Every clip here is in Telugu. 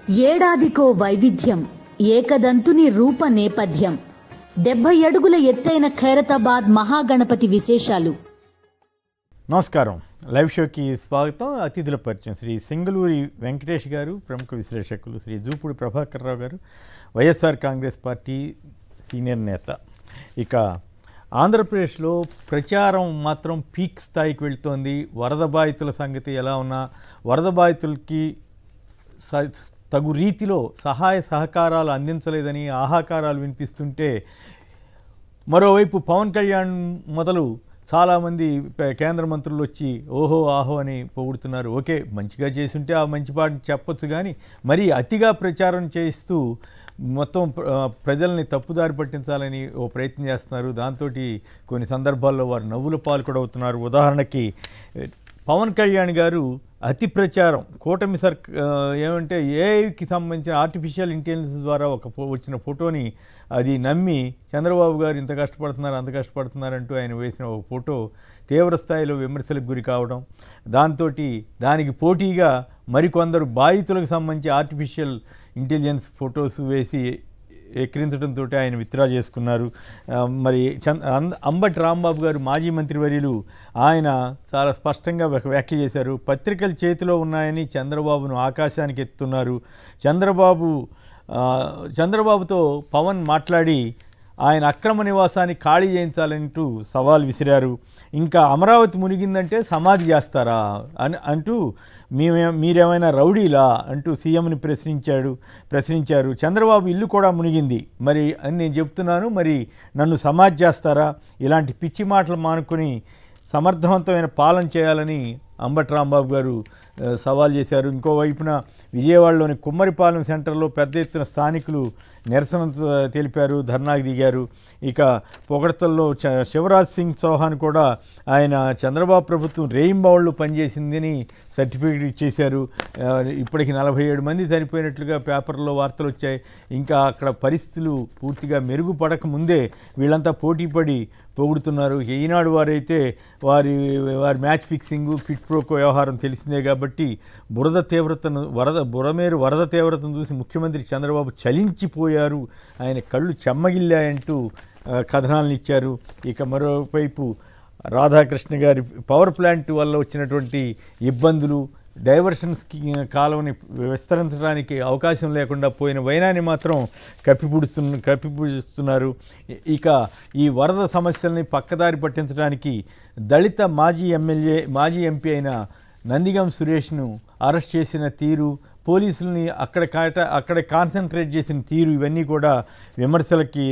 ఏడాదికో వైవిధ్యం, ఏకదంతుని రూప నేపథ్యం. 70 అడుగుల ఎత్తైన ఖైరతాబాద్ మహాగణపతి విశేషాలు. నమస్కారం. లైవ్ షోకి స్వాగతం. అతిథుల పరిచయం శ్రీ సింగళూరి వెంకటేష్ గారు, ప్రముఖ విశ్లేషకులు, శ్రీ జూపూడి ప్రభాకర్ రావు గారు, వైఎస్ఆర్ కాంగ్రెస్ పార్టీ సీనియర్ నేత. ఇక ఆంధ్రప్రదేశ్లో ప్రచారం మాత్రం పీక్ స్థాయికి వెళుతోంది. వరద బాధితుల సంగతి ఎలా ఉన్నా వరద బాధితులకి తగు రీతిలో సహాయ సహకారాలు అందించలేదని ఆహాకారాలు వినిపిస్తుంటే, మరోవైపు పవన్ కళ్యాణ్ మొదలు చాలామంది కేంద్ర మంత్రులు వచ్చి ఓహో ఆహో అని పొగుడుతున్నారు. ఓకే, మంచిగా చేసుంటే ఆ మంచి పాటను చెప్పొచ్చు, కానీ మరీ అతిగా ప్రచారం చేస్తూ మొత్తం ప్రజల్ని తప్పుదారి పట్టించాలని ఓ ప్రయత్నం చేస్తున్నారు. దాంతో కొన్ని సందర్భాల్లో వారు నవ్వుల పాలు కూడా అవుతున్నారు. ఉదాహరణకి పవన్ కళ్యాణ్ గారు అతి ప్రచారం, కూటమి ఏమంటే ఏఐకి సంబంధించిన ఆర్టిఫిషియల్ ఇంటెలిజెన్స్ ద్వారా వచ్చిన ఫోటోని అది నమ్మి చంద్రబాబు గారు ఇంత కష్టపడుతున్నారు అంత కష్టపడుతున్నారంటూ ఆయన వేసిన ఒక ఫోటో తీవ్ర స్థాయిలో విమర్శలకు గురి కావడం, దానికి పోటీగా మరికొందరు బాధితులకు సంబంధించి ఆర్టిఫిషియల్ ఇంటెలిజెన్స్ ఫొటోస్ వేసి ఎక్కిరించడంతో ఆయన విత్డ్రా చేసుకున్నారు. మరి అంబటి రాంబాబు గారు, మాజీ మంత్రివర్యులు, ఆయన చాలా స్పష్టంగా వ్యాఖ్య చేశారు. పత్రికలు చేతిలో ఉన్నాయని చంద్రబాబును ఆకాశానికి ఎత్తుతున్నారు. చంద్రబాబుతో పవన్ మాట్లాడి ఆయన అక్రమ నివాసాన్ని ఖాళీ చేయించాలంటూ సవాల్ విసిరారు. ఇంకా అమరావతి మునిగిందంటే సమాధి చేస్తారా అంటూ మీరేమైనా రౌడీలా అంటూ సీఎంని ప్రశ్నించారు. చంద్రబాబు ఇల్లు కూడా మునిగింది మరి అని నేను చెప్తున్నాను, మరి నన్ను సమాధి చేస్తారా? ఇలాంటి పిచ్చి మాటలు మానుకొని సమర్థవంతమైన పాలన చేయాలని అంబటి రాంబాబు గారు సవాల్ చేశారు. ఇంకోవైపున విజయవాడలోని కుమ్మరిపాలెం సెంటర్లో పెద్ద ఎత్తున స్థానికులు నిరసన తెలిపారు, ధర్నాకు దిగారు. ఇక పొగడ్తల్లో శివరాజ్ సింగ్ చౌహాన్ కూడా ఆయన చంద్రబాబు ప్రభుత్వం రేయింబావుళ్ళు పనిచేసిందని సర్టిఫికేట్ ఇచ్చేశారు. ఇప్పటికి 47 మంది చనిపోయినట్లుగా పేపర్లో వార్తలు వచ్చాయి. ఇంకా అక్కడ పరిస్థితులు పూర్తిగా మెరుగుపడక ముందే వీళ్ళంతా పోటీపడి పొగుడుతున్నారు. ఈనాడు వారైతే వారి మ్యాచ్ ఫిక్సింగ్, క్విట్ ప్రోకో వ్యవహారం తెలిసిందే కాబట్టి బురమేరు వరద తీవ్రతను చూసి ముఖ్యమంత్రి చంద్రబాబు చలించిపోయారు, ఆయన కళ్ళు చెమ్మగిల్లాయంటూ కథనాలను ఇచ్చారు. ఇక మరోవైపు రాధాకృష్ణ గారి పవర్ ప్లాంట్ వల్ల వచ్చినటువంటి ఇబ్బందులు, డైవర్షన్స్ కాలువని విస్తరించడానికి అవకాశం లేకుండా పోయిన వైనాన్ని మాత్రం కప్పిపుడుస్తున్నారు. ఇక ఈ వరద సమస్యల్ని పక్కదారి పట్టించడానికి దళిత మాజీ ఎంపీ అయిన నందిగం సురేష్ను అరెస్ట్ చేసిన తీరు, పోలీసుల్ని అక్కడ కాన్సన్ట్రేట్ చేసిన తీరు, ఇవన్నీ కూడా విమర్శలకి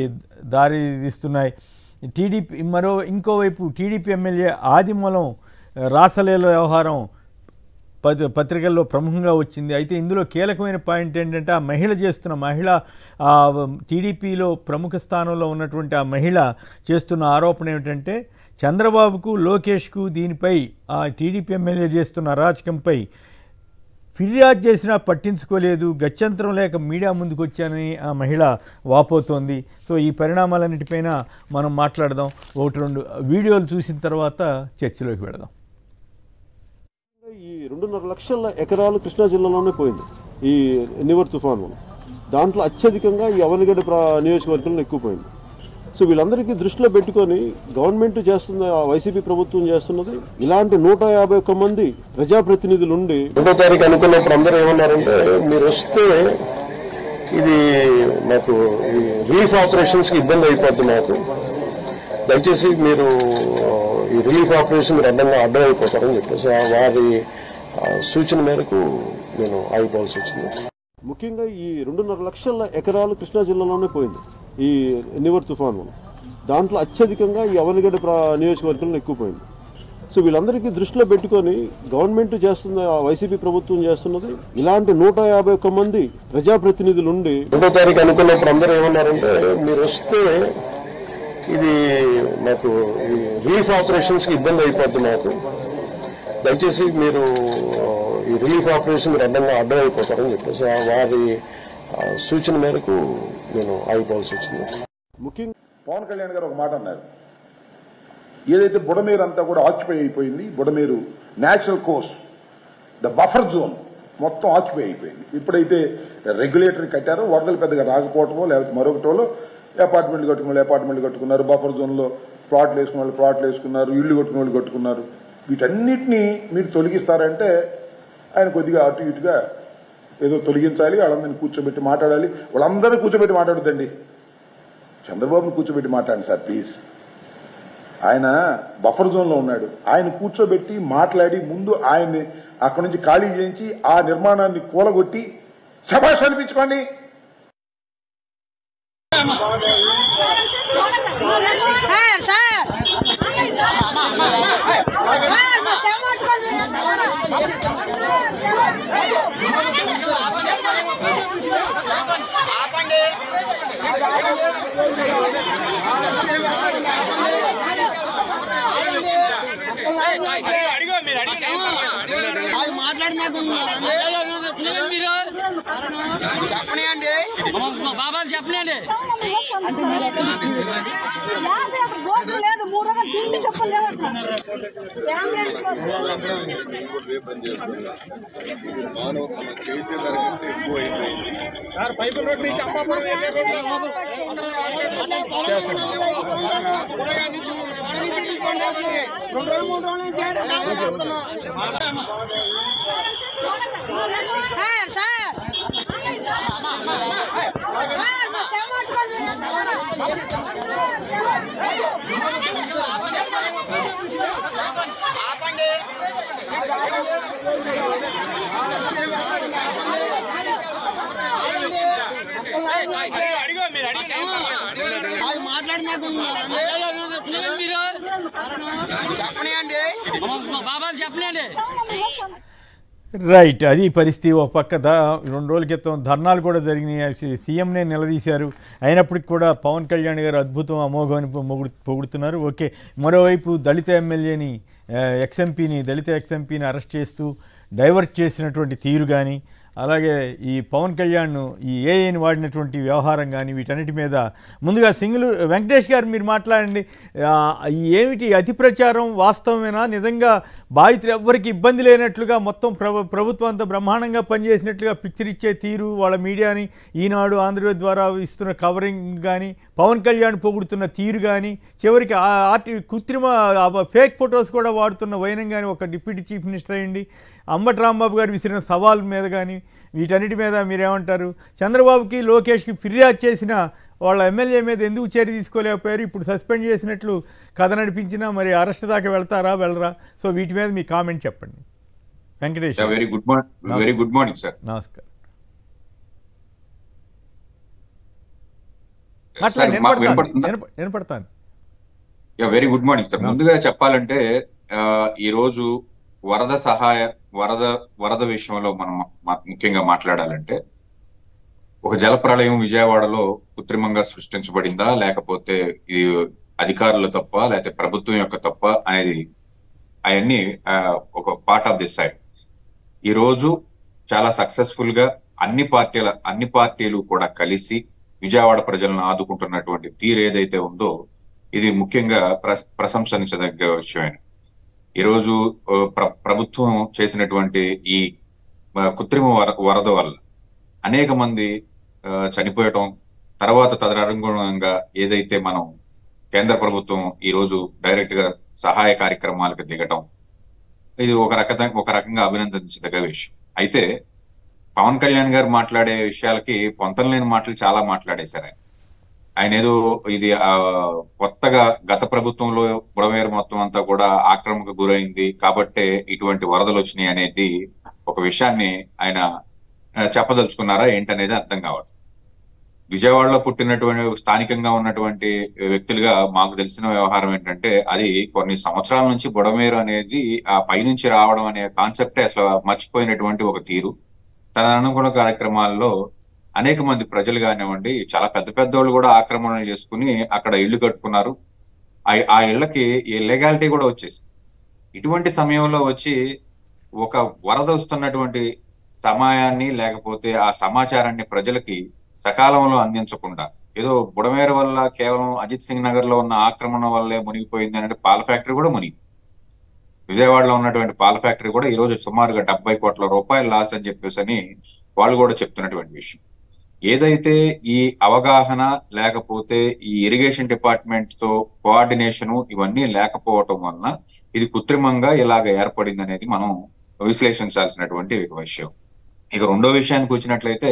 దారితీస్తున్నాయి. ఇంకోవైపు టీడీపీ ఎమ్మెల్యే ఆదిమూలం రాసలీల వ్యవహారం పత్రికల్లో ప్రముఖంగా వచ్చింది. అయితే ఇందులో కీలకమైన పాయింట్ ఏంటంటే టీడీపీలో ప్రముఖ స్థానంలో ఉన్నటువంటి ఆ మహిళ చేస్తున్న ఆరోపణ ఏమిటంటే చంద్రబాబుకు, లోకేష్కు దీనిపై ఆ టీడీపీ ఎమ్మెల్యే చేస్తున్న అరాచకంపై ఫిర్యాదు చేసినా పట్టించుకోలేదు, గత్యంతరం లేక మీడియా ముందుకు వచ్చానని ఆ మహిళ వాపోతోంది. సో ఈ పరిణామాలన్నిటిపైన మనం మాట్లాడదాం. 1-2 వీడియోలు చూసిన తర్వాత చర్చలోకి వెళదాం. ఈ 2.5 లక్షల ఎకరాలు కృష్ణా జిల్లాలోనే పోయింది ఈ నివర్ తుఫాను. దాంట్లో అత్యధికంగా ఈ అవనిగడ్డ నియోజకవర్గంలో ఎక్కువ పోయింది. సో వీళ్ళందరికీ దృష్టిలో పెట్టుకొని గవర్నమెంట్ చేస్తున్న, వైసీపీ ప్రభుత్వం చేస్తున్నది, ఇలాంటి 151 మంది ప్రజాప్రతినిధులు ఉండి 2వ తారీఖు అనుకున్నప్పుడు అందరూ ఏమన్నారంటే మీరు వస్తే ఇది మాకు రిలీఫ్ ఆపరేషన్స్కి ఇబ్బంది అయిపోద్ది, మాకు దయచేసి మీరు ఈ రిలీఫ్ ఆపరేషన్ అడ్డం అయిపోతారని చెప్పేసి వారి సూచన మేరకు నేను ఆగిపోవాల్సి వచ్చింది. ముఖ్యంగా ఈ 2.5 లక్షల ఎకరాలు కృష్ణా జిల్లాలోనే పోయింది ఈ నివర్ తుఫాను. దాంట్లో అత్యధికంగా ఈ అవనిగడ్డ నియోజకవర్గంలో ఎక్కువ పోయింది. సో వీళ్ళందరికీ దృష్టిలో పెట్టుకొని గవర్నమెంట్ చేస్తున్న, వైసీపీ ప్రభుత్వం చేస్తున్నది, ఇలాంటి 151 మంది ప్రజాప్రతినిధులు ఉండి 2వ తారీఖు అనుకున్నప్పుడు అందరూ ఏమన్నారంటే మీరు వస్తే ఇది మాకు రిలీఫ్ ఆపరేషన్స్కి ఇబ్బంది అయిపోద్ది, మాకు దయచేసి మీరు ఈ రిలీఫ్ ఆపరేషన్ అడ్డం అయిపోతారని చెప్పేసి వారి సూచన మేరకు నేను ఆగిపోవాల్సి వచ్చింది. ముఖ్యంగా పవన్ కళ్యాణ్ గారు ఒక మాట అన్నారు, ఏదైతే బుడమేరు అంతా కూడా ఆక్యుపై అయిపోయింది, Budameru natural course, the buffer zone మొత్తం ఆక్యుపై అయిపోయింది. ఇప్పుడైతే రెగ్యులేటరీ కట్టారో వరదలు పెద్దగా రాకపోవటమో లేకపోతే మరొకటోలో అపార్ట్మెంట్లు కట్టుకున్నారు, బఫర్ జోన్లో ప్లాట్లు వేసుకున్న వాళ్ళు ప్లాట్లు వేసుకున్నారు, ఇళ్లు కట్టుకున్న వాళ్ళు కట్టుకున్నారు. వీటన్నిటినీ మీరు తొలగిస్తారంటే ఆయన కొద్దిగా అటు ఇటుగా ఏదో తొలగించాలి, వాళ్ళందరినీ కూర్చోబెట్టి మాట్లాడాలి. వాళ్ళందరినీ కూర్చోబెట్టి మాట్లాడొద్దండి, చంద్రబాబుని కూర్చోబెట్టి మాట్లాడండి సార్ ప్లీజ్. ఆయన బఫర్ జోన్లో ఉన్నాడు, ఆయన కూర్చోబెట్టి మాట్లాడి ముందు ఆయన్ని అక్కడి నుంచి ఖాళీ చేయించి ఆ నిర్మాణాన్ని కూలగొట్టి శభాష్ అనిపించుకోండి. చెప్పండి బాబాలు చెప్పలేండి. పైపుల్ రోడ్ నుంచి అమ్మాపురం బాబాలు చెప్పలేండి. రైట్, అది పరిస్థితి. ఒక పక్క 2 రోజుల క్రితం ధర్నాలు కూడా జరిగినాయి, సీఎంనే నిలదీశారు. అయినప్పటికీ కూడా పవన్ కళ్యాణ్ గారు అద్భుతం అమోఘం అని పొగుడుతున్నారు. ఓకే, మరోవైపు దళిత ఎమ్మెల్యేని దళిత ఎక్స్ఎంపీని అరెస్ట్ చేస్తూ డైవర్ట్ చేసినటువంటి తీరు కానీ, అలాగే ఈ పవన్ కళ్యాణ్ ఈ ఏఐని వాడినటువంటి వ్యవహారం కానీ, వీటన్నిటి మీద ముందుగా వెంకటేష్ గారు మీరు మాట్లాడండి. ఏమిటి అతి ప్రచారం వాస్తవమేనా? నిజంగా బాధితులు ఎవ్వరికి ఇబ్బంది లేనట్లుగా మొత్తం ప్రభుత్వం అంతా బ్రహ్మాండంగా పనిచేసినట్లుగా పిక్చర్ ఇచ్చే తీరు, వాళ్ళ మీడియాని ఈనాడు ఆంధ్రజ్యోతి ద్వారా ఇస్తున్న కవరింగ్ కానీ, పవన్ కళ్యాణ్ పొగుడుతున్న తీరు కానీ, చివరికి కృత్రిమ ఫేక్ ఫొటోస్ కూడా వాడుతున్న వైనం కానీ, ఒక డిప్యూటీ చీఫ్ మినిస్టర్ అయ్యండి అంబటి రాంబాబు గారు విసిరిన సవాల్ మీద కానీ, వీటన్నిటి మీద మీరేమంటారు? చంద్రబాబుకి లోకేష్కి ఫిర్యాదు చేసిన వాళ్ళ ఎమ్మెల్యే మీద ఎందుకు చర్య తీసుకోలేకపోయారు? ఇప్పుడు సస్పెండ్ చేసినట్లు కథ నడిపించినా మరి అరెస్ట్ దాకా వెళ్ళరా? సో వీటి మీద మీ కామెంట్ చెప్పండి Venkatesh. Very good morning sir. నమస్కారం. వినపడతాను. Very good morning sir. ముందుగా చెప్పాలంటే ఈరోజు వరద విషయంలో మనం ముఖ్యంగా మాట్లాడాలంటే, ఒక జలప్రళయం విజయవాడలో కృత్రిమంగా సృష్టించబడిందా, లేకపోతే ఇది అధికారుల తప్ప, లేకపోతే ప్రభుత్వం యొక్క తప్ప అనేది అవన్నీ ఒక పార్ట్ ఆఫ్ దిస్ సైడ్. ఈ రోజు చాలా సక్సెస్ఫుల్ గా అన్ని పార్టీలు కూడా కలిసి విజయవాడ ప్రజలను ఆదుకుంటున్నటువంటి తీరు ఏదైతే ఉందో, ఇది ముఖ్యంగా ప్రశంసించదగ్గ విషయమే. ఈరోజు ప్రభుత్వం చేసినటువంటి ఈ కృత్రిమ వరద వల్ల అనేక మంది చనిపోయటం, తర్వాత తదనుగుణంగా ఏదైతే మనం కేంద్ర ప్రభుత్వం ఈరోజు డైరెక్ట్ గా సహాయ కార్యక్రమాలకు దిగటం, ఇది ఒక రకంగా అభినందించదగ్గ విషయం. అయితే పవన్ కళ్యాణ్ గారు మాట్లాడే విషయాలకి పొంతం లేని మాటలు చాలా మాట్లాడేశారు. ఆయన ఏదో ఇది కొత్తగా గత ప్రభుత్వంలో బుడమేరు మొత్తం అంతా కూడా ఆక్రమణకు గురైంది కాబట్టే ఇటువంటి వరదలు వచ్చినాయి అనేది ఒక విషయాన్ని ఆయన చెప్పదలుచుకున్నారా ఏంటనేది అర్థం కావట్లేదు. విజయవాడలో పుట్టినటువంటి స్థానికంగా ఉన్నటువంటి వ్యక్తులుగా మాకు తెలిసిన వ్యవహారం ఏంటంటే, అది కొన్ని సంవత్సరాల నుంచి బుడమేరు అనేది ఆ పైనుంచి రావడం అనే కాన్సెప్టే అసలు మర్చిపోయినటువంటి ఒక తీరు. తన అనుగుణ కార్యక్రమాల్లో అనేక మంది ప్రజలు కానివ్వండి, చాలా పెద్దోళ్ళు కూడా ఆక్రమణలు చేసుకుని అక్కడ ఇళ్లు కట్టుకున్నారు. ఆ ఇళ్లకి లీగాలిటీ కూడా వచ్చేసి, ఇటువంటి సమయంలో వచ్చి ఒక వరద వస్తున్నటువంటి సమయాన్ని లేకపోతే ఆ సమాచారాన్ని ప్రజలకి సకాలంలో అందించకుండా, ఏదో బుడమేరు వల్ల కేవలం అజిత్ సింగ్ నగర్ లో ఉన్న ఆక్రమణ వల్లే మునిగిపోయింది అంటే పాల ఫ్యాక్టరీ కూడా మునిగి, విజయవాడలో ఉన్నటువంటి పాల ఫ్యాక్టరీ కూడా ఈ రోజు సుమారుగా 70 కోట్ల రూపాయలు లాస్ అని చెప్పేసి అని వాళ్ళు కూడా చెప్తున్నటువంటి విషయం. ఏదైతే ఈ అవగాహన లేకపోతే ఈ ఇరిగేషన్ డిపార్ట్మెంట్ తో కోఆర్డినేషన్ ఇవన్నీ లేకపోవటం వలన ఇది కృత్రిమంగా ఇలాగ ఏర్పడింది అనేది మనం విశ్లేషించాల్సినటువంటి ఒక విషయం. ఇక రెండో విషయానికి వచ్చినట్లయితే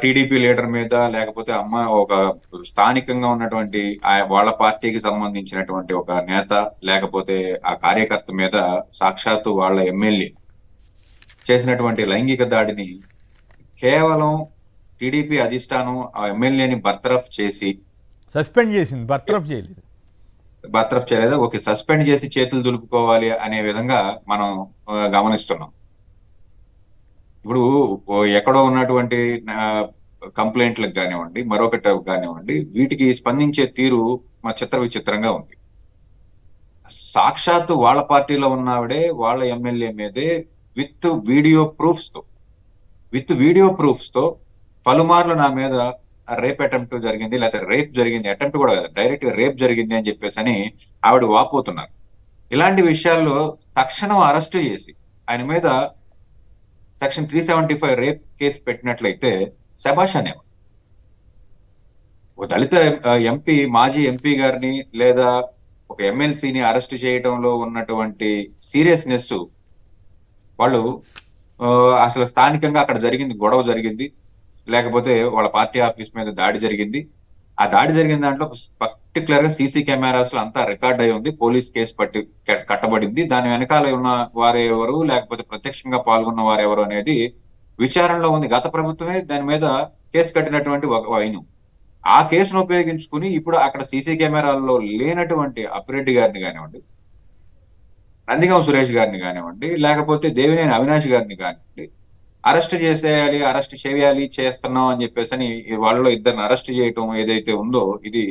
టీడీపీ లీడర్ మీద లేకపోతే ఒక స్థానికంగా ఉన్నటువంటి వాళ్ళ పార్టీకి సంబంధించినటువంటి ఒక నేత లేకపోతే ఆ కార్యకర్త మీద సాక్షాత్తు వాళ్ళ ఎమ్మెల్యే చేసినటువంటి లైంగిక దాడిని కేవలం టీడీపీ అధిష్టానం ఆ ఎమ్మెల్యేని బర్తరఫ్ చేసి సస్పెండ్ చేసింది, బర్తరఫ్ చేయలేదు. బర్తరఫ్ చేయలేదు, ఓకే సస్పెండ్ చేసి చేతులు దులుపుకోవాలి అనే విధంగా మనం గమనిస్తున్నాం. ఇప్పుడు ఎక్కడో ఉన్నటువంటి కంప్లైంట్లకు కానివ్వండి మరొకటి కానివ్వండి వీటికి స్పందించే తీరు మా విచిత్రంగా ఉంది. సాక్షాత్తు వాళ్ళ పార్టీలో ఉన్నావిడే వాళ్ళ ఎమ్మెల్యే మీదే విత్ వీడియో ప్రూఫ్స్ తో పలుమార్లు నా మీద రేప్ అటెంప్ట్ జరిగింది లేకపోతే రేప్ జరిగింది, అటెంప్ట్ కూడా కదా డైరెక్ట్ గా రేప్ జరిగింది అని చెప్పేసి అని ఆవిడ వాపోతున్నారు. ఇలాంటి విషయాల్లో తక్షణం అరెస్ట్ చేసి ఆయన మీద సెక్షన్ 375 రేప్ కేసు పెట్టినట్లయితే శభాష్ అనేవాడు. ఒక దళిత ఎంపీ మాజీ ఎంపీ గారిని లేదా ఒక ఎమ్మెల్సీని అరెస్ట్ చేయడంలో ఉన్నటువంటి సీరియస్నెస్ వాళ్ళు అసలు స్థానికంగా అక్కడ జరిగింది, గొడవ జరిగింది లేకపోతే వాళ్ళ పార్టీ ఆఫీస్ మీద దాడి జరిగింది. ఆ దాడి జరిగిన దాంట్లో పర్టికులర్ గా సీసీ కెమెరాస్ లో అంతా రికార్డ్ అయి ఉంది, పోలీస్ కేసు కట్టబడింది. దాని వెనకాల ఉన్న వారెవరు లేకపోతే ప్రత్యక్షంగా పాల్గొన్న వారెవరు అనేది విచారణలో ఉంది. గత ప్రభుత్వమే దాని మీద కేసు కట్టినటువంటి ఒక వైను. ఆ కేసును ఉపయోగించుకుని ఇప్పుడు అక్కడ సీసీ కెమెరాల్లో లేనటువంటి అప్పిరెడ్డి గారిని కానివ్వండి, నందిగం సురేష్ గారిని కానివ్వండి, లేకపోతే దేవినేని అవినాష్ గారిని కానివ్వండి అరెస్ట్ చేస్తున్నాం అని చెప్పేసి అని వాళ్ళలో ఇద్దరిని అరెస్ట్ చేయటం ఏదైతే ఉందో ఇది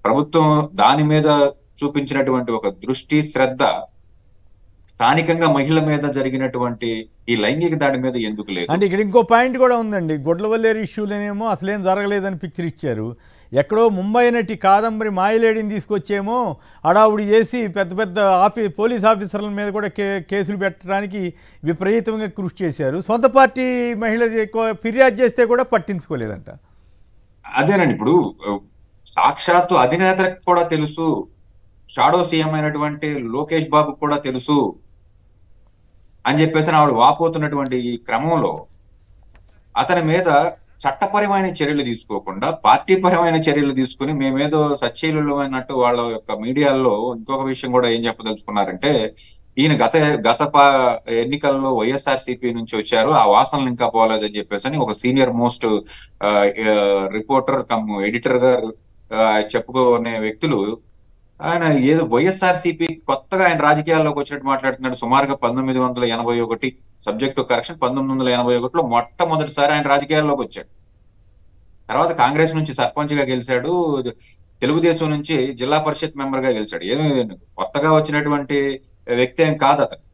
ప్రభుత్వం దాని మీద చూపించినటువంటి ఒక దృష్టి శ్రద్ధ స్థానికంగా మహిళ మీద జరిగినటువంటి ఈ లైంగిక దాడి మీద ఎందుకు లేదు అంటే ఇక్కడ ఇంకో పాయింట్ కూడా ఉందండి. గొడ్లవల్లేరు ఇష్యూలోనేమో అసలేం జరగలేదని పిక్చర్ ఇచ్చారు. ఎక్కడో ముంబై నటి కాదంబరి మాయలేడిని తీసుకొచ్చేమో హడావుడి చేసి పెద్ద పెద్ద పోలీస్ ఆఫీసర్ల మీద కూడా కేసులు పెట్టడానికి విపరీతంగా కృషి చేశారు. సొంత పార్టీ మహిళ ఫిర్యాదు చేస్తే కూడా పట్టించుకోలేదంట. అదేనండి, ఇప్పుడు సాక్షాత్తు అధినేతకు కూడా తెలుసు, షాడో సీఎం అయినటువంటి లోకేష్ బాబుకు కూడా తెలుసు అని చెప్పేసి ఆవిడ వాపోతున్నటువంటి ఈ క్రమంలో అతని మీద చట్టపరమైన చర్యలు తీసుకోకుండా పార్టీ పరమైన చర్యలు తీసుకుని మేమేదో సచ్చీలు అన్నట్టు వాళ్ళ యొక్క మీడియాల్లో ఇంకొక విషయం కూడా ఏం చెప్పదలుచుకున్నారంటే ఈయన గత ఎన్నికల్లో వైఎస్ఆర్సీపీ నుంచి వచ్చారు, ఆ వాసనలు ఇంకా పోలేదని చెప్పేసి అని ఒక senior most reporter come editor గారు చెప్పుకునే వ్యక్తులు ఆయన ఏదో వైఎస్ఆర్సీపీ కొత్తగా ఆయన రాజకీయాల్లోకి వచ్చినట్టు మాట్లాడుతున్నాడు. సుమారుగా 1981 సబ్జెక్టు కరెక్షన్ 1981లో మొట్టమొదటిసారి ఆయన రాజకీయాల్లోకి వచ్చాడు. తర్వాత కాంగ్రెస్ నుంచి సర్పంచ్ గా గెలిచాడు, తెలుగుదేశం నుంచి జిల్లా పరిషత్ మెంబర్ గా గెలిచాడు. ఏదో కొత్తగా వచ్చినటువంటి వ్యక్తి ఏం కాదు అతను.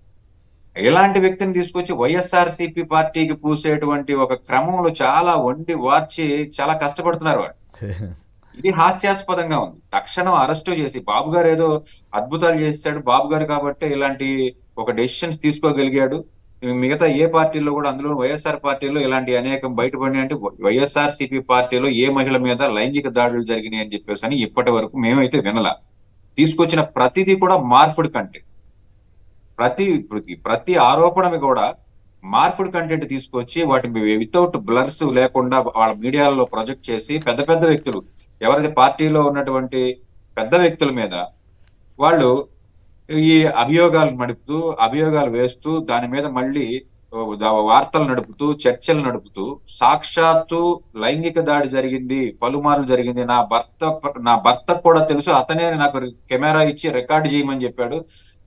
ఇలాంటి వ్యక్తిని తీసుకొచ్చి వైఎస్ఆర్సీపీ పార్టీకి పూసేటువంటి ఒక క్రమంలో చాలా వండి వార్చి చాలా కష్టపడుతున్నారు వాడు. ఇది హాస్యాస్పదంగా ఉంది. తక్షణం అరెస్టు చేసి బాబు గారు ఏదో అద్భుతాలు చేశాడు, బాబు గారు కాబట్టి ఇలాంటి ఒక డెసిషన్స్ తీసుకోగలిగాడు. మిగతా ఏ పార్టీలో కూడా అందులో వైఎస్ఆర్ పార్టీలో ఇలాంటి అనేకం బయటపడి అంటే వైఎస్ఆర్సీపీ పార్టీలో ఏ మహిళ మీద లైంగిక దాడులు జరిగినాయి అని చెప్పేసి అని ఇప్పటి వరకు మేమైతే వినలా. తీసుకొచ్చిన ప్రతిదీ కూడా మార్ఫుడ్ కంటెంట్, ప్రతి ఆరోపణ కూడా మార్ఫుడ్ కంటెంట్ తీసుకొచ్చి వాటి వితౌట్ బ్లర్స్ లేకుండా వాళ్ళ మీడియాలో ప్రొజెక్ట్ చేసి పెద్ద పెద్ద వ్యక్తులు ఎవరైతే పార్టీలో ఉన్నటువంటి పెద్ద వ్యక్తుల మీద వాళ్ళు ఈ అభియోగాలు వేస్తూ దాని మీద మళ్ళీ వార్తలు నడుపుతూ చర్చలు నడుపుతూ సాక్షాత్తు లైంగిక దాడి జరిగింది, పలుమార్లు జరిగింది, నా భర్తకు కూడా తెలుసు, అతనే నాకు కెమెరా ఇచ్చి రికార్డు చేయమని చెప్పాడు,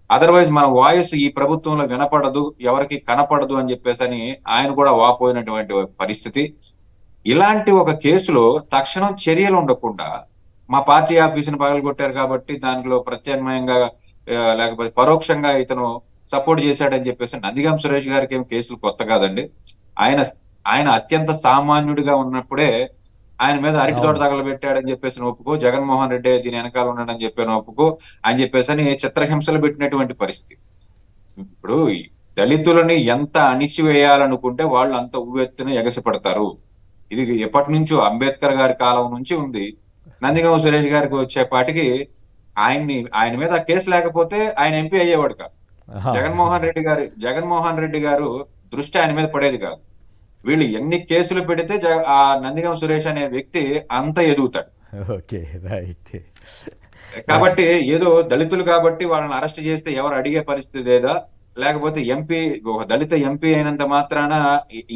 అదర్వైజ్ మన వాయిస్ ఈ ప్రభుత్వంలో వినపడదు, ఎవరికి కనపడదు అని చెప్పేసి అని ఆయన కూడా వాపోయినటువంటి పరిస్థితి. ఇలాంటి ఒక కేసులో తక్షణం చర్యలు ఉండకుండా మా పార్టీ ఆఫీసును పగలగొట్టారు కాబట్టి దాంట్లో ప్రత్యామ్నాయంగా లేకపోతే పరోక్షంగా ఇతను సపోర్ట్ చేశాడని చెప్పేసి నందిగం సురేష్ గారికి ఏం కేసులు కొత్త కాదండి. ఆయన అత్యంత సామాన్యుడిగా ఉన్నప్పుడే ఆయన మీద అరటి తోట తగలబెట్టాడని చెప్పేసి ఒప్పుకో, జగన్మోహన్ రెడ్డి దీని వెనకాల ఉన్నాడని చెప్పాను ఒప్పుకో అని చెప్పేసి అని చిత్రహింసలు పెట్టినటువంటి పరిస్థితి. ఇప్పుడు దళితులని ఎంత అణిచివేయాలనుకుంటే వాళ్ళు అంత ఉవ్వెత్తున ఎగసిపడతారు. ఇది ఎప్పటి నుంచో అంబేద్కర్ గారి కాలం నుంచి ఉంది. నందిగం సురేష్ గారికి వచ్చేపాటికి ఆయన మీద కేసు లేకపోతే ఆయన ఎంపీ అయ్యేవాడు కాదు. జగన్మోహన్ రెడ్డి గారు దృష్టి ఆయన మీద పడేది కాదు. వీళ్ళు ఎన్ని కేసులు పెడితే ఆ నందిగం సురేష్ అనే వ్యక్తి అంత ఎదుగుతాడు. కాబట్టి ఏదో దళితులు కాబట్టి వాళ్ళని అరెస్ట్ చేస్తే ఎవరు అడిగే పరిస్థితి లేదా, లేకపోతే ఒక దళిత ఎంపీ అయినంత మాత్రాన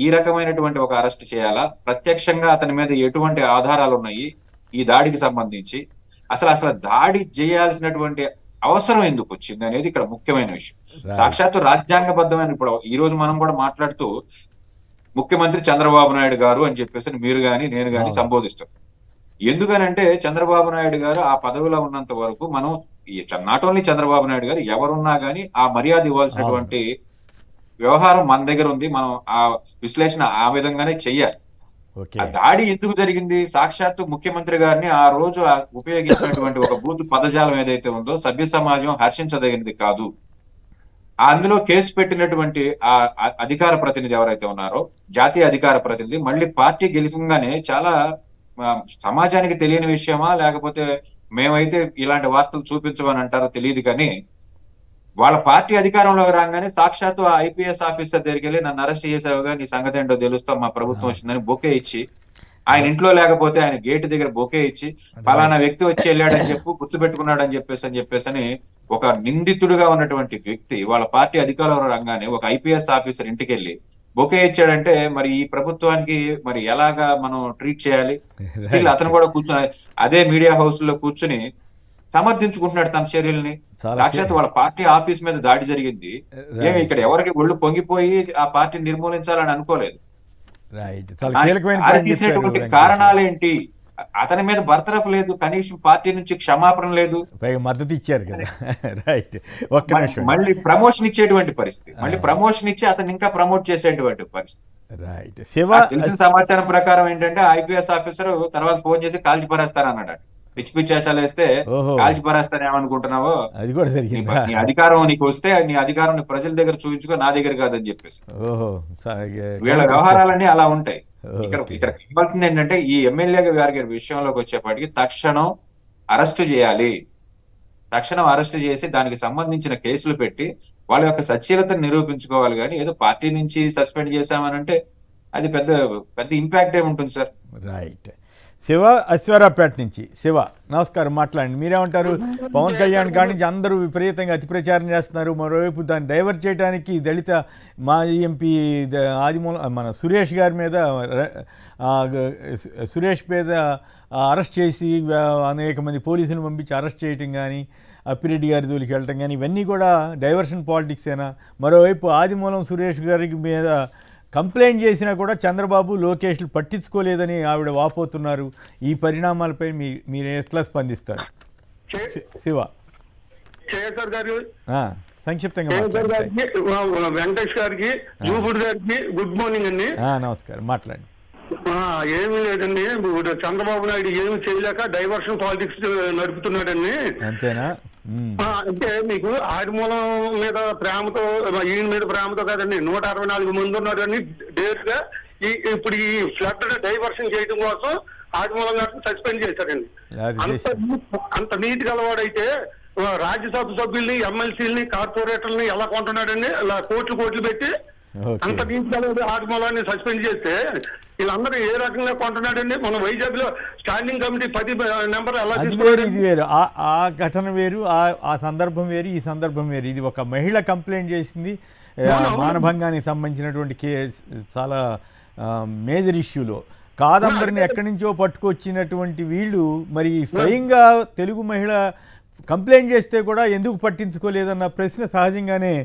ఈ రకమైనటువంటి ఒక అరెస్ట్ చేయాలా, ప్రత్యక్షంగా అతని మీద ఎటువంటి ఆధారాలు ఉన్నాయి ఈ దాడికి సంబంధించి, అసలు దాడి చేయాల్సినటువంటి అవసరం ఎందుకు వచ్చింది అనేది ఇక్కడ ముఖ్యమైన విషయం. సాక్షాత్తు రాజ్యాంగబద్ధమైన, ఇప్పుడు ఈ రోజు మనం కూడా మాట్లాడుతూ ముఖ్యమంత్రి చంద్రబాబు నాయుడు గారు అని చెప్పేసి మీరు గాని నేను గాని సంబోధిస్తాం. ఎందుకనంటే చంద్రబాబు నాయుడు గారు ఆ పదవిలో ఉన్నంత వరకు మనం నాట్ ఓన్లీ చంద్రబాబు నాయుడు గారు ఎవరున్నా గానీ ఆ మర్యాద ఇవ్వాల్సినటువంటి వ్యవహారం మన దగ్గర ఉంది. మనం ఆ విశ్లేషణ ఆ విధంగానే చెయ్యాలి. ఆ దాడి ఎందుకు జరిగింది? సాక్షాత్తు ముఖ్యమంత్రి గారిని ఆ రోజు ఉపయోగించినటువంటి ఒక బూత్ పదజాలం ఏదైతే ఉందో సభ్య సమాజం హర్షించదగినది కాదు. అందులో కేసు పెట్టినటువంటి ఆ అధికార ప్రతినిధి ఎవరైతే ఉన్నారో, జాతీయ అధికార ప్రతినిధి, మళ్ళీ పార్టీ గెలిచగానే చాలా సమాజానికి తెలియని విషయమా, లేకపోతే మేమైతే ఇలాంటి వార్తలు చూపించమని అంటారో తెలియదు, కానీ వాళ్ళ పార్టీ అధికారంలోకి రాగానే సాక్షాత్తు ఆ ఐపీఎస్ ఆఫీసర్ దగ్గరికి వెళ్ళి నన్ను అరెస్ట్ చేసావుగా, నీ సంగతి ఏంటో తెలుస్తాం, మా ప్రభుత్వం వచ్చిందని బొకే ఇచ్చి, ఆయన ఇంట్లో లేకపోతే ఆయన గేట్ దగ్గర బొకే ఇచ్చి ఫలానా వ్యక్తి వచ్చి వెళ్ళాడని గుర్తుపెట్టుకున్నాడని చెప్పేసి ఒక నిందితుడుగా ఉన్నటువంటి వ్యక్తి వాళ్ళ పార్టీ అధికారంలో రాగానే ఒక ఐపీఎస్ ఆఫీసర్ ఇంటికి వెళ్ళి బొకే ఇచ్చాడంటే మరి ఈ ప్రభుత్వానికి మరి ఎలాగా మనం ట్రీట్ చేయాలి? స్టిల్ అతను కూడా కూర్చొని అదే మీడియా హౌస్ లో కూర్చుని సమర్థించుకుంటున్నాడు తన చర్యల్ని. సాక్షాత్ వాళ్ళ పార్టీ ఆఫీస్ మీద దాడి జరిగింది, ఏమి ఇక్కడ ఎవరికి ఒళ్ళు పొంగిపోయి ఆ పార్టీని నిర్మూలించాలని అనుకోలేదు. తీసినటువంటి కారణాలేంటి? అతని మీద బర్తరఫ్ లేదు, కనీసం పార్టీ నుంచి క్షమాపణ లేదు, మద్దతు ఇచ్చారు కదా. రైట్, మళ్ళీ ప్రమోషన్ ఇచ్చేటువంటి పరిస్థితి, మళ్ళీ ప్రమోషన్ ఇచ్చి అతను ఇంకా ప్రమోట్ చేసేటువంటి పరిస్థితి. రైట్, తెలిసిన సమాచారం ప్రకారం ఏంటంటే ఐపీఎస్ ఆఫీసర్ తర్వాత ఫోన్ చేసి కాల్చి పారేస్తారన్నాడు. పిచ్చి పిచ్చి వేషాలు వేస్తే కాల్చి పారేస్తాను ఏమనుకుంటున్నావో, అది కూడా జరిగింది. నీ అధికారం నీకు వస్తే నీ అధికారం ప్రజల దగ్గర చూపించుకో, నా దగ్గర కాదని చెప్పేసి వీళ్ళ వ్యవహారాలన్నీ అలా ఉంటాయి. ఇక్కడ కావాల్సింది ఏంటంటే ఈ ఎమ్మెల్యే గారి విషయంలోకి వచ్చేప్పటికి తక్షణం అరెస్టు చేయాలి. తక్షణం అరెస్టు చేసి దానికి సంబంధించిన కేసులు పెట్టి వాళ్ళ యొక్క సచ్చీలతను నిరూపించుకోవాలి. కానీ ఏదో పార్టీ నుంచి సస్పెండ్ చేశామనంటే అది పెద్ద ఇంపాక్ట్ ఏముంటుంది సార్. రైట్, శివ అశ్వారాపేట నుంచి. శివ నమస్కారం, మాట్లాడండి, మీరేమంటారు? పవన్ కళ్యాణ్ కాడి నుంచి అందరూ విపరీతంగా అతి ప్రచారం చేస్తున్నారు. మరోవైపు దాన్ని డైవర్ట్ చేయడానికి దళిత మాజీ ఎంపీ మన సురేష్ గారి మీద అరెస్ట్ చేసి అనేక మంది పోలీసులు పంపించి అరెస్ట్ చేయటం కానీ, అప్పిరెడ్డి గారి జోలికి వెళ్ళటం కానీ, ఇవన్నీ కూడా డైవర్షన్ పాలిటిక్సేనా? మరోవైపు ఆదిమూలం సురేష్ గారి మీద కంప్లైంట్ చేసినా కూడా చంద్రబాబు లోకేష్లు పట్టించుకోలేదని ఆవిడ వాపోతున్నారు. ఈ పరిణామాలపై మీరు ఎట్లా స్పందిస్తారు? శివ సంక్షిప్తంగా వెంకటేష్ గారికి, జూబుడు గారికి గుడ్ మార్నింగ్ అండి. నమస్కారం, మాట్లాడండి. ఏమీ లేదండి, చంద్రబాబు నాయుడు ఏమి చేయలేక డైవర్షన్ పాలిటిక్స్ నడుపుతున్నాడండి. అంతేనా? అంటే మీకు ఆదిమూలం మీద ప్రేమతో, ఈయన మీద ప్రేమతో కాదండి, 164 మంది ఉన్నారని డేట్ గా ఇప్పుడు ఈ ఫ్లడ్ డైవర్షన్ చేయడం కోసం ఆదిమూలం గారిని సస్పెండ్ చేశారండి. అంత నీతి గలవాడైతే రాజ్యసభ సభ్యుల్ని, ఎమ్మెల్సీలని, కార్పొరేటర్లని ఎలా కొంటున్నాడండి? ఇలా కోట్లు పెట్టి అంత నీతి గలవాడు ఆదిమూలాన్ని సస్పెండ్ చేస్తే వీళ్ళందరూ ఏ రకంగా కొంటున్నాడండి? మన వైజాగ్ లో స్టాండింగ్ కమిటీ 10 నెంబర్ ఎలా వేరు, ఇది వేరు, ఆ ఘటన వేరు, ఆ సందర్భం వేరు, ఈ సందర్భం వేరు. ఇది ఒక మహిళ కంప్లైంట్ చేసింది, మానభంగానికి సంబంధించినటువంటి చాలా మేజర్ ఇష్యూలో. కాదంబరిని ఎక్కడి నుంచో పట్టుకొచ్చినటువంటి వీళ్ళు మరి స్వయంగా తెలుగు మహిళ కంప్లైంట్ చేస్తే కూడా ఎందుకు పట్టించుకోలేదన్న ప్రశ్న సహజంగానే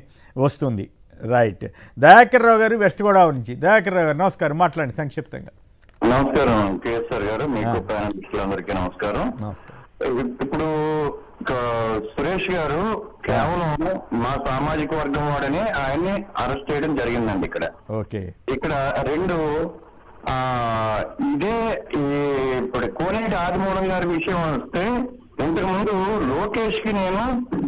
వస్తుంది. రైట్, దయాకర్ రావు గారు వెస్ట్ గోదావరి నుంచి. దయాకర్ రావు గారు నమస్కారం, మాట్లాడండి సంక్షిప్తంగా. నమస్కారం కేఎస్ఆర్ గారు, మీకు ప్యానలిస్టులందరికీ నమస్కారం. ఇప్పుడు సురేష్ గారు కేవలం మా సామాజిక వర్గం వాడని ఆయన్ని అరెస్ట్ చేయడం జరిగిందండి. ఇక్కడ ఓకే, ఇక్కడ రెండు ఇదే ఇప్పుడు కోనేటి ఆదిమూలం గారి విషయం వస్తే ఇంతకు ముందు లోకేష్ కి నేను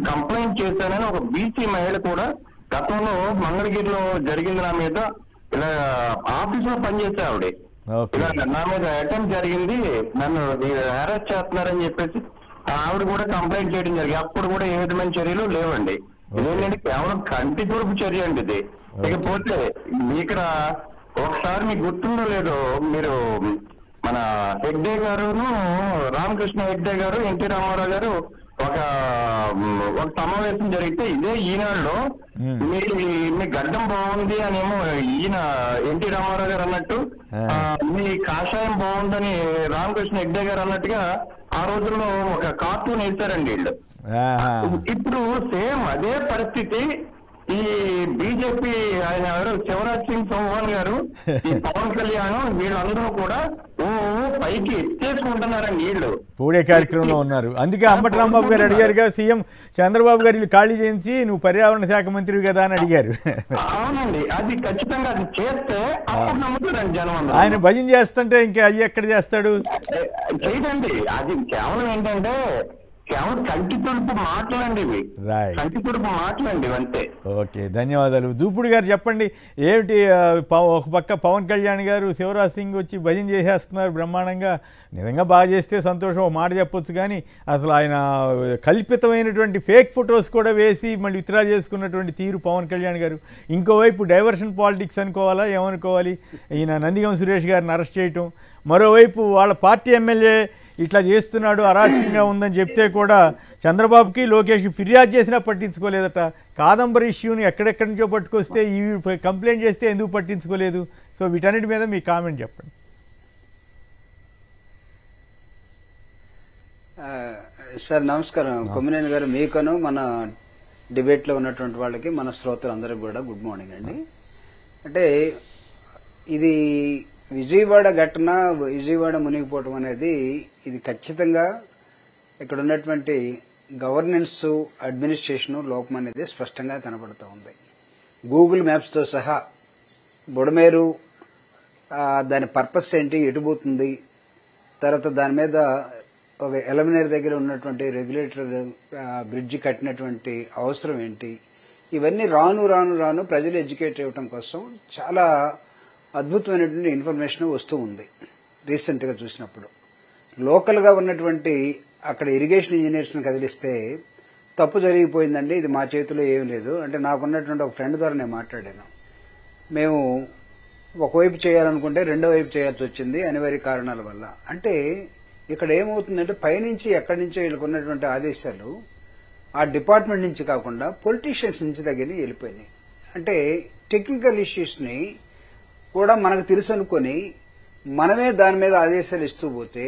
కంప్లైంట్ చేశానని ఒక బీసీ మహిళ కూడా గతంలో మంగళగిరిలో జరిగింది నా మీద, ఇలా ఆఫీసులో పనిచేసే ఆవిడ ఇలా నా మీద అటెంప్ట్ జరిగింది, నన్ను అరెస్ట్ చేస్తున్నారని చెప్పేసి ఆవిడ కూడా కంప్లైంట్ చేయడం జరిగింది. అప్పుడు కూడా ఏ విధమైన చర్యలు లేవండి. ఇదేంటంటే కేవలం కంటి తుడుపు చర్య అండి ఇది. ఇకపోతే ఇక్కడ ఒకసారి మీకు గుర్తుందో లేదో, మీరు మన హెగ్డే గారును రామకృష్ణ హెగ్డే గారు ఎన్టీ రామారావు గారు ఒక సమావేశం జరిగితే ఇదే ఈనాడులో మీ గడ్డం బాగుంది అనేమో ఈయన ఎన్టీ రామారావు గారు అన్నట్టు, మీ కాషాయం బాగుందని రామకృష్ణ హెగ్డే గారు అన్నట్టుగా ఆ రోజుల్లో ఒక కార్టూన్ వేశారండి వీళ్ళు. ఇప్పుడు సేమ్ అదే పరిస్థితి ఈ బీజేపీ ఆయన ఎవరు శివరాజ్ సింగ్ చౌహాన్ గారు, ఈ పవన్ కళ్యాణ్ వీళ్ళందరూ కూడా పైకి ఎత్తేసుకుంటున్నారండి వీళ్ళు. పూడే కార్యక్రమంలో ఉన్నారు. అందుకే అంబటి రాంబాబు గారు అడిగారుగా, సీఎం చంద్రబాబు గారు ఖాళీ చేయించి నువ్వు పర్యావరణ శాఖ మంత్రివి కదా అని అడిగారు. అవునండి, అది ఖచ్చితంగా అది చేస్తే అప్పుడు నమ్ముతారండి జనం. ఆయన భజన చేస్తుంటే ఇంకా అయ్యి ఎక్కడ చేస్తాడు? చేయదండి, అది కేవలం ఏంటంటే కేవలం కంటి తుడుపు మాటలండి ఇవి, కంటి తుడుపు మాటలండి అంతే. ఓకే, ధన్యవాదాలు. జూపుడు గారు చెప్పండి, ఏమిటి ఒక పక్క పవన్ కళ్యాణ్ గారు శివరాజ్ సింగ్ వచ్చి భజన చేసేస్తున్నారు బ్రహ్మాండంగా, నిజంగా బాగా చేస్తే సంతోషం ఒక మాట చెప్పొచ్చు, కానీ అసలు ఆయన కల్పితమైనటువంటి ఫేక్ ఫొటోస్ కూడా వేసి మళ్ళీ విత్డ్రా చేసుకున్నటువంటి తీరు పవన్ కళ్యాణ్ గారు. ఇంకోవైపు డైవర్షన్ పాలిటిక్స్ అనుకోవాలా ఏమనుకోవాలి, ఈయన నందిగం సురేష్ గారిని అరెస్ట్ చేయటం, మరోవైపు వాళ్ళ పార్టీ ఎమ్మెల్యే ఇట్లా చేస్తున్నాడు అరాచకంగా ఉందని చెప్తే కూడా చంద్రబాబుకి లోకేష్కి ఫిర్యాదు చేసినా పట్టించుకోలేదట. కాదంబరి ఇష్యూని ఎక్కడెక్కడి నుంచో పట్టుకొస్తే ఈ కంప్లైంట్ చేస్తే ఎందుకు పట్టించుకోలేదు? సో వీటన్నిటి మీద మీ కామెంట్ చెప్పండి. సార్ నమస్కారం. కొమ్మినేని గారు, మీకను మన డిబేట్లో ఉన్నటువంటి వాళ్ళకి, మన శ్రోతలందరికీ కూడా గుడ్ మార్నింగ్ అండి. అంటే ఇది విజయవాడ ఘటన, విజయవాడ మునిగిపోవటం అనేది ఇది ఖచ్చితంగా ఇక్కడ ఉన్నటువంటి గవర్నెన్స్ అడ్మినిస్ట్రేషన్ లోపం అనేది స్పష్టంగా కనబడుతూ ఉంది. గూగుల్ మ్యాప్స్తో సహా బుడమేరు దాని పర్పస్ ఏంటి, ఎటుపోతుంది, తర్వాత దాని మీద ఒక ఎలమినేర్ దగ్గర ఉన్నటువంటి రెగ్యులేటర్ బ్రిడ్జి కట్టినటువంటి అవసరం ఏంటి, ఇవన్నీ రాను రాను రాను ప్రజలు ఎడ్యుకేట్ అవ్వటం కోసం చాలా అద్భుతమైనటువంటి ఇన్ఫర్మేషన్ వస్తూ ఉంది. రీసెంట్గా చూసినప్పుడు లోకల్గా ఉన్నటువంటి అక్కడ ఇరిగేషన్ ఇంజనీర్స్ని కదిలిస్తే తప్పు జరిగిపోయిందండి, ఇది మా చేతిలో ఏమీ లేదు అంటే, నాకున్నటువంటి ఒక ఫ్రెండ్ ద్వారా నేను మాట్లాడాను. మేము ఒకవైపు చేయాలనుకుంటే రెండో వైపు చేయాల్సి వచ్చింది అనివార్య కారణాల వల్ల. అంటే ఇక్కడ ఏమవుతుందంటే పైనుంచి ఎక్కడి నుంచో వీళ్ళకు ఉన్నటువంటి ఆదేశాలు ఆ డిపార్ట్మెంట్ నుంచి కాకుండా పొలిటీషియన్స్ నుంచి దగ్గర వెళ్ళిపోయినాయి. అంటే టెక్నికల్ ఇష్యూస్ని కూడా మనకు తెలుసు అనుకొని మనమే దాని మీద ఆదేశాలు ఇస్తూ పోతే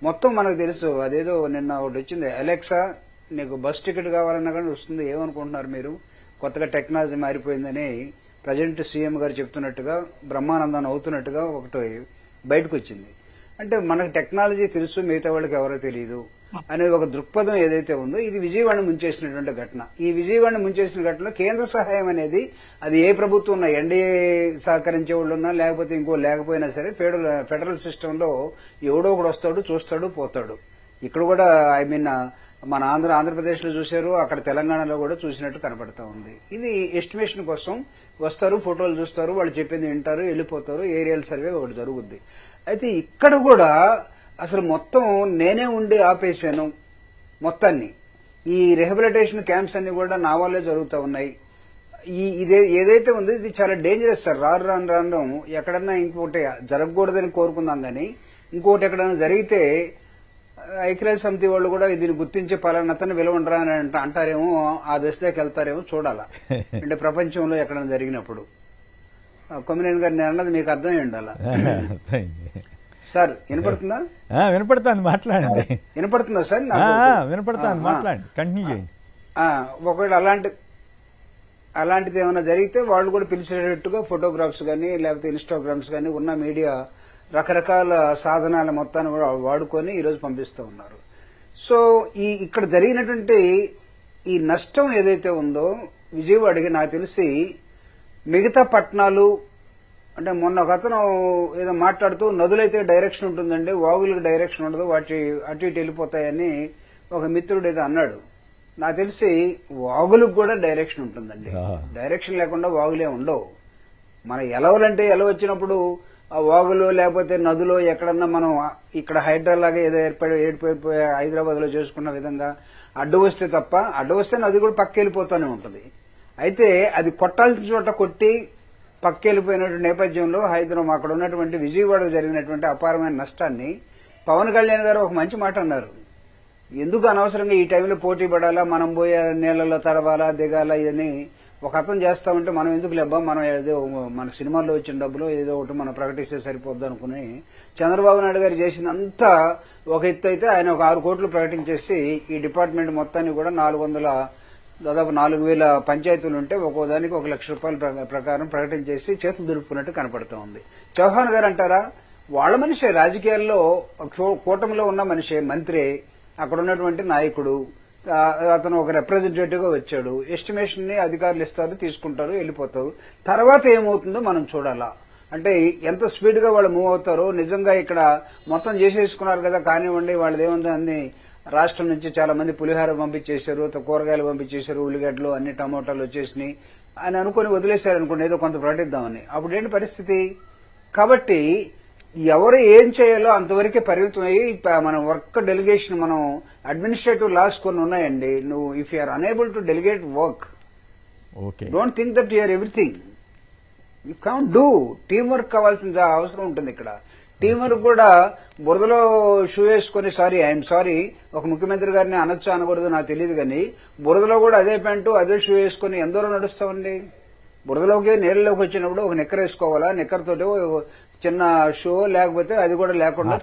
మొత్తం మనకు తెలుసు. అదేదో నిన్న ఒకటి వచ్చింది, అలెక్సా నీకు బస్ టికెట్ కావాలన్నా కానీ వస్తుంది, ఏమనుకుంటున్నారు మీరు, కొత్తగా టెక్నాలజీ మారిపోయిందని ప్రజెంట్ సీఎం గారు చెప్తున్నట్టుగా బ్రహ్మానందం అవుతున్నట్టుగా ఒకటి బయటకు వచ్చింది. అంటే మనకు టెక్నాలజీ తెలుసు, మిగతా వాళ్ళకి ఎవరో తెలియదు అనే ఒక దృక్పథం ఏదైతే ఉందో, ఇది విజయవాడ ముంచేసినటువంటి ఘటన. ఈ విజయవాడ ముంచేసిన ఘటనలో కేంద్ర సహాయం అనేది అది ఏ ప్రభుత్వం ఉన్నా, ఎన్డీఏ సహకరించే వాళ్ళు ఉన్నా లేకపోతే ఇంకో లేకపోయినా సరే ఫెడరల్ సిస్టంలో ఎవడో ఒకడు వస్తాడు, చూస్తాడు, పోతాడు. ఇక్కడ కూడా మన ఆంధ్రప్రదేశ్లో చూశారు, అక్కడ తెలంగాణలో కూడా చూసినట్టు కనపడతా ఉంది. ఇది ఎస్టిమేషన్ కోసం వస్తారు, ఫోటోలు చూస్తారు, వాళ్ళు చెప్పింది వింటారు, వెళ్ళిపోతారు, ఏరియల్ సర్వే ఒకటి జరుగుద్ది. అయితే ఇక్కడ కూడా అసలు మొత్తం నేనే ఉండి ఆపేశాను మొత్తాన్ని. ఈ రిహాబిలిటేషన్ క్యాంప్స్ అన్ని కూడా నా వాళ్ళే జరుగుతూ ఉన్నాయి. ఏదైతే ఉందో ఇది చాలా డేంజరస్ సార్. రాను ఎక్కడన్నా ఇంకోటి జరగకూడదని కోరుకుందాం, కానీ ఇంకోటి ఎక్కడన్నా జరిగితే ఐక్యరాజ్య సమితి వాళ్ళు కూడా దీన్ని గుర్తించే పలానతను విలువండరా అని అంటారేమో, ఆ దశలోకి వెళ్తారేమో చూడాలా. అంటే ప్రపంచంలో ఎక్కడైనా జరిగినప్పుడు. కొమ్మినేని గారు నేను అన్నది మీకు అర్థమై ఉండాలా సార్? వినపడుతుందా? వినపడుతుంది, మాట్లాడండి. వినపడుతుందా సార్? వినపడుతుంది, మాట్లాడండి, కంటిన్యూ చేయండి. ఒకవేళ అలాంటిది ఏమైనా జరిగితే వాళ్ళు కూడా పిలిచేటట్టుగా ఫోటోగ్రాఫ్స్ కానీ లేకపోతే ఇన్స్టాగ్రామ్స్ కానీ ఉన్న మీడియా రకరకాల సాధనాల మొత్తాన్ని వాడుకొని ఈరోజు పంపిస్తూ ఉన్నారు. సో ఇక్కడ జరిగినటువంటి ఈ నష్టం ఏదైతే ఉందో విజయవాడకి, నాకు తెలిసి మిగతా పట్టణాలు అంటే మొన్న ఒక అతను ఏదో మాట్లాడుతూ నదులైతే డైరెక్షన్ ఉంటుందండి, వాగులకు డైరెక్షన్ ఉండదు, వాటి అటు ఇటు వెళ్ళిపోతాయని ఒక మిత్రుడు ఏదో అన్నాడు. నాకు తెలిసి వాగులకు కూడా డైరెక్షన్ ఉంటుందండి. డైరెక్షన్ లేకుండా వాగులే ఉండవు. మన ఎలవలంటే ఎలవ వచ్చినప్పుడు ఆ వాగులు లేకపోతే నదులు ఎక్కడన్నా మనం ఇక్కడ హైడ్రా లాగా ఏదో ఏర్పడిపోయి హైదరాబాద్ లో చేసుకున్న విధంగా అడ్డు వస్తే తప్ప, అడ్డు వస్తే నది కూడా పక్క వెళ్ళిపోతూనే ఉంటుంది. అయితే అది కొట్టాల్సిన చోట కొట్టి పక్కెళ్ళిపోయినటువంటి నేపథ్యంలో హైదరాబాద్ అక్కడ ఉన్నటువంటి విజయవాడకు జరిగినటువంటి అపారమైన నష్టాన్ని పవన్ కళ్యాణ్ గారు ఒక మంచి మాట అన్నారు. ఎందుకు అనవసరంగా ఈ టైంలో పోటీ పడాలా, మనం పోయే నీళ్లలో తడవాలా దిగాలా ఇదని ఒక అతను చేస్తా ఉంటే మనం ఎందుకు లేబ్బా, మనం ఏదో మన సినిమాల్లో వచ్చిన డబ్బులు ఏదో ఒకటి మనం ప్రకటిస్తే సరిపోద్ది అనుకుని చంద్రబాబు నాయుడు గారు చేసినంతా ఒక ఎత్తు అయితే ఆయన ఒక 6 కోట్లు ప్రకటించేసి ఈ డిపార్ట్మెంట్ మొత్తాన్ని కూడా దాదాపు 4,000 పంచాయతీలు ఉంటే ఒక్కో దానికి 1 లక్ష రూపాయల ప్రకారం ప్రకటించేసి చేతులు దులుపుకున్నట్టు కనపడుతూ ఉంది. చౌహాన్ గారు అంటారా, వాళ్ల మనిషే, రాజకీయాల్లో కూటమిలో ఉన్న మనిషే, మంత్రి, అక్కడ ఉన్నటువంటి నాయకుడు, అతను ఒక రిప్రజెంటేటివ్ గా వచ్చాడు. ఎస్టిమేషన్ ని అధికారులు ఇస్తారు, తీసుకుంటారు, వెళ్ళిపోతారు. తర్వాత ఏమవుతుందో మనం చూడాలా. అంటే ఎంత స్పీడ్ గా వాళ్ళు మూవ్ అవుతారో. నిజంగా ఇక్కడ మొత్తం చేసేసుకున్నారు కదా, కానివ్వండి, వాళ్ళది ఏముంది, అన్ని రాష్ట్రం నుంచి చాలా మంది పులిహార పంపించేశారు, కూరగాయలు పంపించేశారు, ఉల్లిగడ్డలు అన్ని టమోటాలు వచ్చేసినాయి అని అనుకుని వదిలేశారు అనుకోండి, ఏదో కొంత ప్రకటిద్దామని. అప్పుడు ఏంటి పరిస్థితి? కాబట్టి ఎవరు ఏం చేయాలో అంతవరకే పరిమితం అయ్యి మన వర్క్ డెలిగేషన్, మనం అడ్మినిస్ట్రేటివ్ లాస్ కొన్ని ఉన్నాయండి. నువ్వు if you're unable to delegate work, don't think that you're everything. You can't do. Team work కావాల్సిన అవసరం ఉంటుంది ఇక్కడ. టీం వర్క్ కూడా బురదలో షూ వేసుకుని, ఐఎమ్ సారీ, ఒక ముఖ్యమంత్రి గారిని అనొచ్చు అనకూడదు నాకు తెలియదు, కానీ బురదలో కూడా అదే ప్యాంటు అదే షూ వేసుకుని ఎందరో నడుస్తామండి. బురదలోకి నీళ్ళలోకి వచ్చినప్పుడు ఒక నిక్కర్ వేసుకోవాలా, నిక్కర్ తోటి చిన్న షూ, లేకపోతే అది కూడా లేకుండా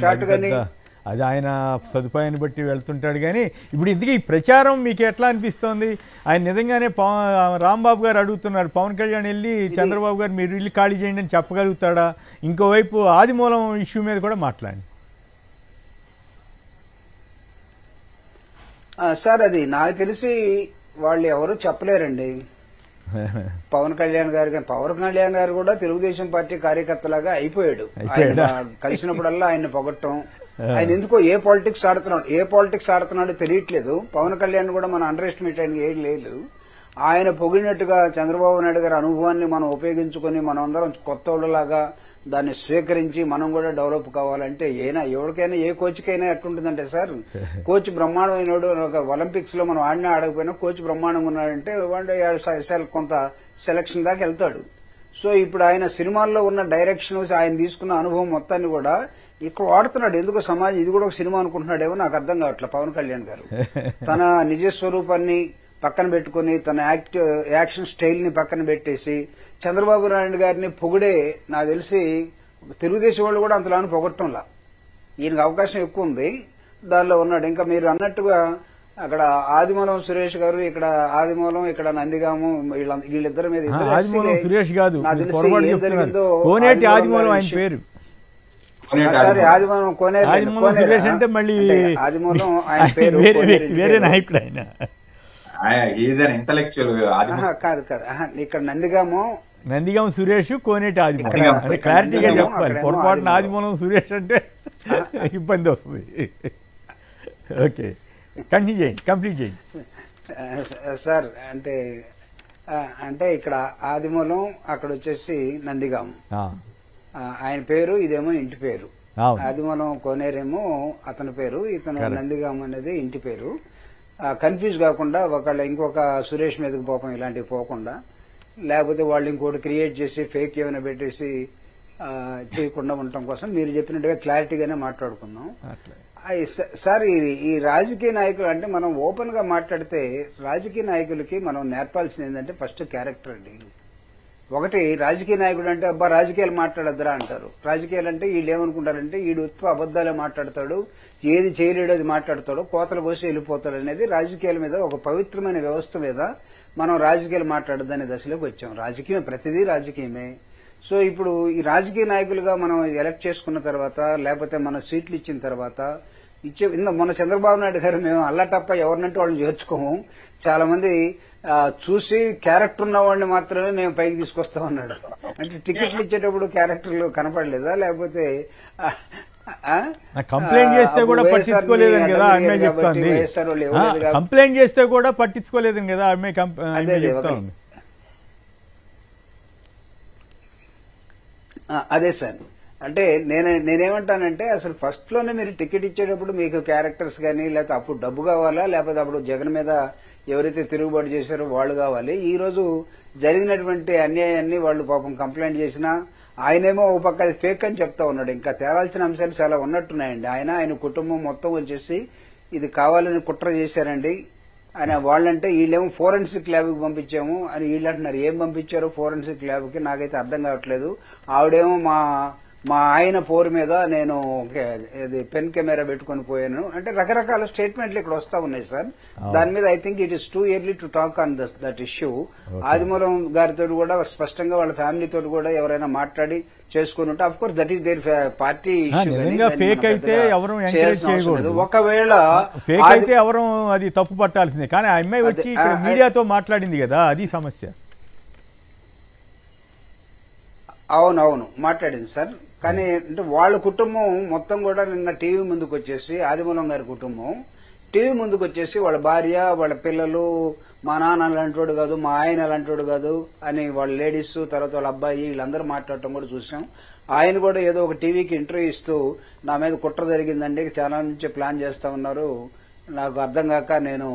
షార్ట్ గానీ అది ఆయన సదుపాయాన్ని బట్టి వెళ్తుంటాడు. కానీ ఇప్పుడు ఇందుకే ఈ ప్రచారం మీకు ఎట్లా అనిపిస్తోంది? ఆయన నిజంగానే రాంబాబు గారు అడుగుతున్నారు, పవన్ కళ్యాణ్ వెళ్ళి చంద్రబాబు గారు మీరు ఇల్లు ఖాళీ చేయండి అని చెప్పగలుగుతాడా? ఇంకోవైపు ఆదిమూలం ఇష్యూ మీద కూడా మాట్లాడండి సార్. అది నాకు తెలిసి వాళ్ళు ఎవరు చెప్పలేరండి. పవన్ కళ్యాణ్ గారు కూడా తెలుగుదేశం పార్టీ కార్యకర్తలాగా అయిపోయాడు. ఆయన కలిసినప్పుడల్లా ఆయన పొగట్టం, ఆయన ఎందుకో ఏ పాలిటిక్స్ ఆడుతున్నాడో తెలియట్లేదు. పవన్ కళ్యాణ్ కూడా మనం అండర్ ఎస్టిమేట్ ఆయన ఏం లేదు. ఆయన పొగిడినట్టుగా చంద్రబాబు నాయుడు గారి అనుభవాన్ని మనం ఉపయోగించుకుని మనం అందరం కొత్త వాళ్ళలాగా దాన్ని స్వీకరించి మనం కూడా డెవలప్ కావాలంటే ఎవరికైనా ఏ కోచ్కైనా ఎట్లుంటుందంటే సార్, కోచ్ బ్రహ్మాండమైనడు, ఒలింపిక్స్ లో మనం ఆడకపోయినా కోచ్ బ్రహ్మాండంగా ఉన్నాడంటే వాడు కొంత సెలక్షన్ దాకా వెళ్తాడు. సో ఇప్పుడు ఆయన సినిమాల్లో ఉన్న డైరెక్షన్, ఆయన తీసుకున్న అనుభవం మొత్తాన్ని కూడా ఇక్కడ వాడుతున్నాడు. ఎందుకు సమాజం ఇది కూడా ఒక సినిమా అనుకుంటున్నాడేమో నాకు అర్థం కావట్లేదు. పవన్ కళ్యాణ్ గారు తన నిజ స్వరూపాన్ని పక్కన పెట్టుకుని, తన యాక్షన్ స్టైల్ ని పక్కన పెట్టేసి చంద్రబాబు నాయుడు గారిని పొగిడే, నాకు తెలిసి తెలుగుదేశం వాళ్ళు కూడా అంతలాని పొగట్టంలా. ఈయనకు అవకాశం ఎక్కువ ఉంది, దానిలో ఉన్నాడు. ఇంకా మీరు అన్నట్టుగా అక్కడ ఆదిమూలం సురేష్ గారు, ఇక్కడ ఆదిమూలం, ఇక్కడ నందిగాము, వీళ్ళిద్దరి మీద సురేష్ కాదు, ఆదిమూలం కోనేరు అంటే మళ్ళీ ఆదిమూలం ఆయన పేరు వేరే నాయకుడు ఆయన. కాదు ఇక్కడ నందిగాము సురేష్, కోనేటి ఆదిమూలం అంటే క్లారిటీగా చెప్పాలి. పొరపాటున ఆదిమూలం సురేష్ అంటే ఇబ్బంది వస్తుంది. ఓకే, కంప్లీట్ చేయండి సార్. అంటే ఇక్కడ ఆదిమూలం, అక్కడ వచ్చేసి నందిగాము ఆయన పేరు, ఇదేమో ఇంటి పేరు. ఆదిమూలం కోనేరేమో అతని పేరు, ఇతను నందిగాము అనేది ఇంటి పేరు. కన్ఫ్యూజ్ కాకుండా ఒకళ్ళ ఇంకొక సురేష్ మీదకి పోపం ఇలాంటివి పోకుండా, లేకపోతే వాళ్ళు ఇంకోటి క్రియేట్ చేసి ఫేక్ ఏమైనా పెట్టేసి చేయకుండా ఉండటం కోసం మీరు చెప్పినట్టుగా క్లారిటీగానే మాట్లాడుకుందాం. సార్ ఈ రాజకీయ నాయకులు అంటే మనం ఓపెన్ గా మాట్లాడితే రాజకీయ నాయకులకి మనం నేర్పాల్సింది ఏంటంటే ఫస్ట్ క్యారెక్టర్ అండి. ఒకటి, రాజకీయ నాయకుడు అంటే అబ్బా రాజకీయాలు మాట్లాడద్దురా అంటారు. రాజకీయాలు అంటే వీళ్ళు ఏమనుకుంటారంటే వీడు ఉత్వ అబద్దాలే మాట్లాడతాడు, ఏది చేయలేడు అది మాట్లాడతాడు, కోతలు కోసి వెళ్ళిపోతాడు అనేది రాజకీయాల మీద, ఒక పవిత్రమైన వ్యవస్థ మీద మనం రాజకీయాలు మాట్లాడద్దనే దశలోకి వచ్చాం. రాజకీయం ప్రతిదీ రాజకీయమే. సో ఇప్పుడు ఈ రాజకీయ నాయకులుగా మనం ఎలక్ట్ చేసుకున్న తర్వాత, లేకపోతే మన సీట్లు ఇచ్చిన తర్వాత మొన్న చంద్రబాబు నాయుడు గారు మేము అల్లటప్ప ఎవరినంటే వాళ్ళని చేర్చుకోము, చాలా మంది చూసి క్యారెక్టర్ ఉన్న వాడిని మాత్రమే మేము పైకి తీసుకొస్తాం అన్నాడు. అంటే టికెట్లు ఇచ్చేటప్పుడు క్యారెక్టర్లు కనపడలేదా? లేకపోతే కంప్లైంట్ చేస్తే కూడా పట్టించుకోలేదని కదా అమ్మాయి చెప్తాంది. కంప్లైంట్ చేస్తే కూడా పట్టించుకోలేదని కదా అమ్మాయి చెప్తా ఉంది. అదే సార్, అంటే నేనేమంటానంటే అసలు ఫస్ట్ లోనే మీరు టికెట్ ఇచ్చేటప్పుడు మీకు క్యారెక్టర్స్ కానీ, లేకపోతే అప్పుడు డబ్బు కావాలా, లేకపోతే అప్పుడు జగన్ మీద ఎవరైతే తిరుగుబాటు చేశారో వాళ్ళు కావాలి. ఈ రోజు జరిగినటువంటి అన్యాయాన్ని వాళ్ళు పాపం కంప్లైంట్ చేసినా ఆయనేమో ఒక పక్క అది ఫేక్ అని చెప్తా ఉన్నాడు. ఇంకా తేలాల్సిన అంశాలు చాలా ఉన్నట్టున్నాయండి. ఆయన కుటుంబం మొత్తం వచ్చేసి ఇది కావాలని కుట్ర చేశారండి అని వాళ్ళంటే, వీళ్ళేమో ఫోరెన్సిక్ ల్యాబ్కి పంపించాము అని వీళ్ళు అంటున్నారు. ఏం పంపించారో ఫోరెన్సిక్ ల్యాబ్కి నాకైతే అర్థం కావట్లేదు. ఆవిడేమో మా ఆయన పోరు మీద నేను పెన్ కెమెరా పెట్టుకుని పోయాను అంటే రకరకాల స్టేట్మెంట్లు ఇక్కడ వస్తా ఉన్నాయి సార్. దాని మీద I think it is too early to talk on that issue. Adimulam గారితో కూడా స్పష్టంగా వాళ్ళ ఫ్యామిలీతో కూడా ఎవరైనా మాట్లాడి చేసుకుని ఉంటే of course that is there party issue. Fake అయితే ఎవరు ఎంకరేజ్ చేయకూడదు, ఒకవేళ ఫేక్ అయితే ఎవరు అది తప్పు పట్టాల్సిందే. కానీ ఆ అమ్మాయి వచ్చి మీడియాతో మాట్లాడింది కదా, అది సమస్య. అవునవును మాట్లాడింది సార్. కానీ అంటే వాళ్ళ కుటుంబం మొత్తం కూడా నిన్న టీవీ ముందుకు వచ్చేసి, ఆదిమూలం గారి కుటుంబం టీవీ ముందుకు వచ్చేసి వాళ్ళ భార్య, వాళ్ళ పిల్లలు, మా నాన్న అలాంటివాడు కాదు, మా ఆయన అలాంటివాడు కాదు అని వాళ్ళ లేడీస్, తర్వాత వాళ్ళ అబ్బాయి వీళ్ళందరూ మాట్లాడటం కూడా చూసాం. ఆయన కూడా ఏదో ఒక టీవీకి ఇంటర్వ్యూ ఇస్తూ నా మీద కుట్ర జరిగిందండి, చాలా నుంచి ప్లాన్ చేస్తా ఉన్నారు, నాకు అర్థం కాక నేను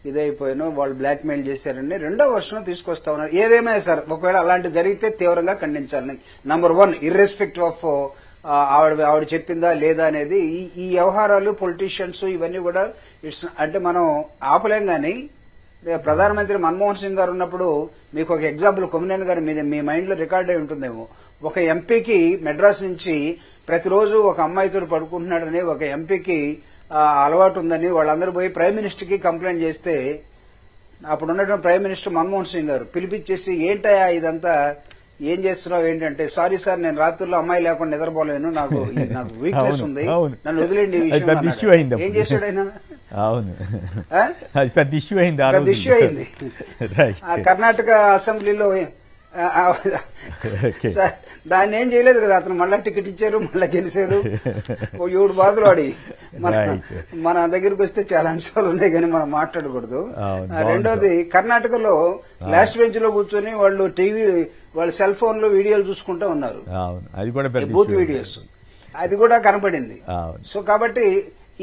ఇదైపోయాను, వాళ్ళు బ్లాక్ మెయిల్ చేశారండి, రెండో వర్షం తీసుకొస్తా ఉన్నారు. ఏదేమైనా సార్ ఒకవేళ అలాంటి జరిగితే తీవ్రంగా ఖండించాలని. నంబర్ 1 ఇర్రెస్పెక్టివ్ ఆఫ్ ఆవిడ చెప్పిందా లేదా అనేది. ఈ వ్యవహారాలు పొలిటీషియన్స్ ఇవన్నీ కూడా అంటే మనం ఆపలేం. కానీ ప్రధానమంత్రి మన్మోహన్ సింగ్ గారు ఉన్నప్పుడు మీకు ఒక ఎగ్జాంపుల్ కొమ్మినేని గారు మీ మైండ్ లో రికార్డ్ అయి ఉంటుందేమో. ఒక ఎంపీకి మెడ్రాస్ నుంచి ప్రతిరోజు ఒక అమ్మాయితో పడుకుంటున్నాడని ఒక ఎంపీకి అలవాటు ఉందని వాళ్ళందరూ పోయి ప్రైమ్ మినిస్టర్ కి కంప్లైంట్ చేస్తే అప్పుడు ఉన్నటువంటి ప్రైమ్ మినిస్టర్ మన్మోహన్ సింగ్ గారు పిలిపించేసి ఏంటయ్యా ఇదంతా ఏం చేస్తున్నావు ఏంటంటే, సారీ సార్ నేను రాత్రుల్లో అమ్మాయి లేకుండా నిద్రపోలేను, నాకు వీక్నెస్ ఉంది, నన్ను వదిలేండి. ఏం చేశాడు ఆయన? పెద్ద ఇష్యూ అయింది. కర్ణాటక అసెంబ్లీలో దాన్ని ఏం చేయలేదు కదా, అతను మళ్ళా టికెట్ ఇచ్చారు, మళ్ళా గెలిచాడు. 7 బాధలు ఆడి మన దగ్గరికి వస్తే చాలా అంశాలు ఉన్నాయి కానీ మనం మాట్లాడకూడదు. రెండోది కర్ణాటకలో లాస్ట్ బెంచ్ లో కూర్చొని వాళ్ళు టీవీ వాళ్ళ సెల్ ఫోన్ లో వీడియోలు చూసుకుంటూ ఉన్నారు, బూత్ వీడియోస్, అది కూడా కనపడింది. సో కాబట్టి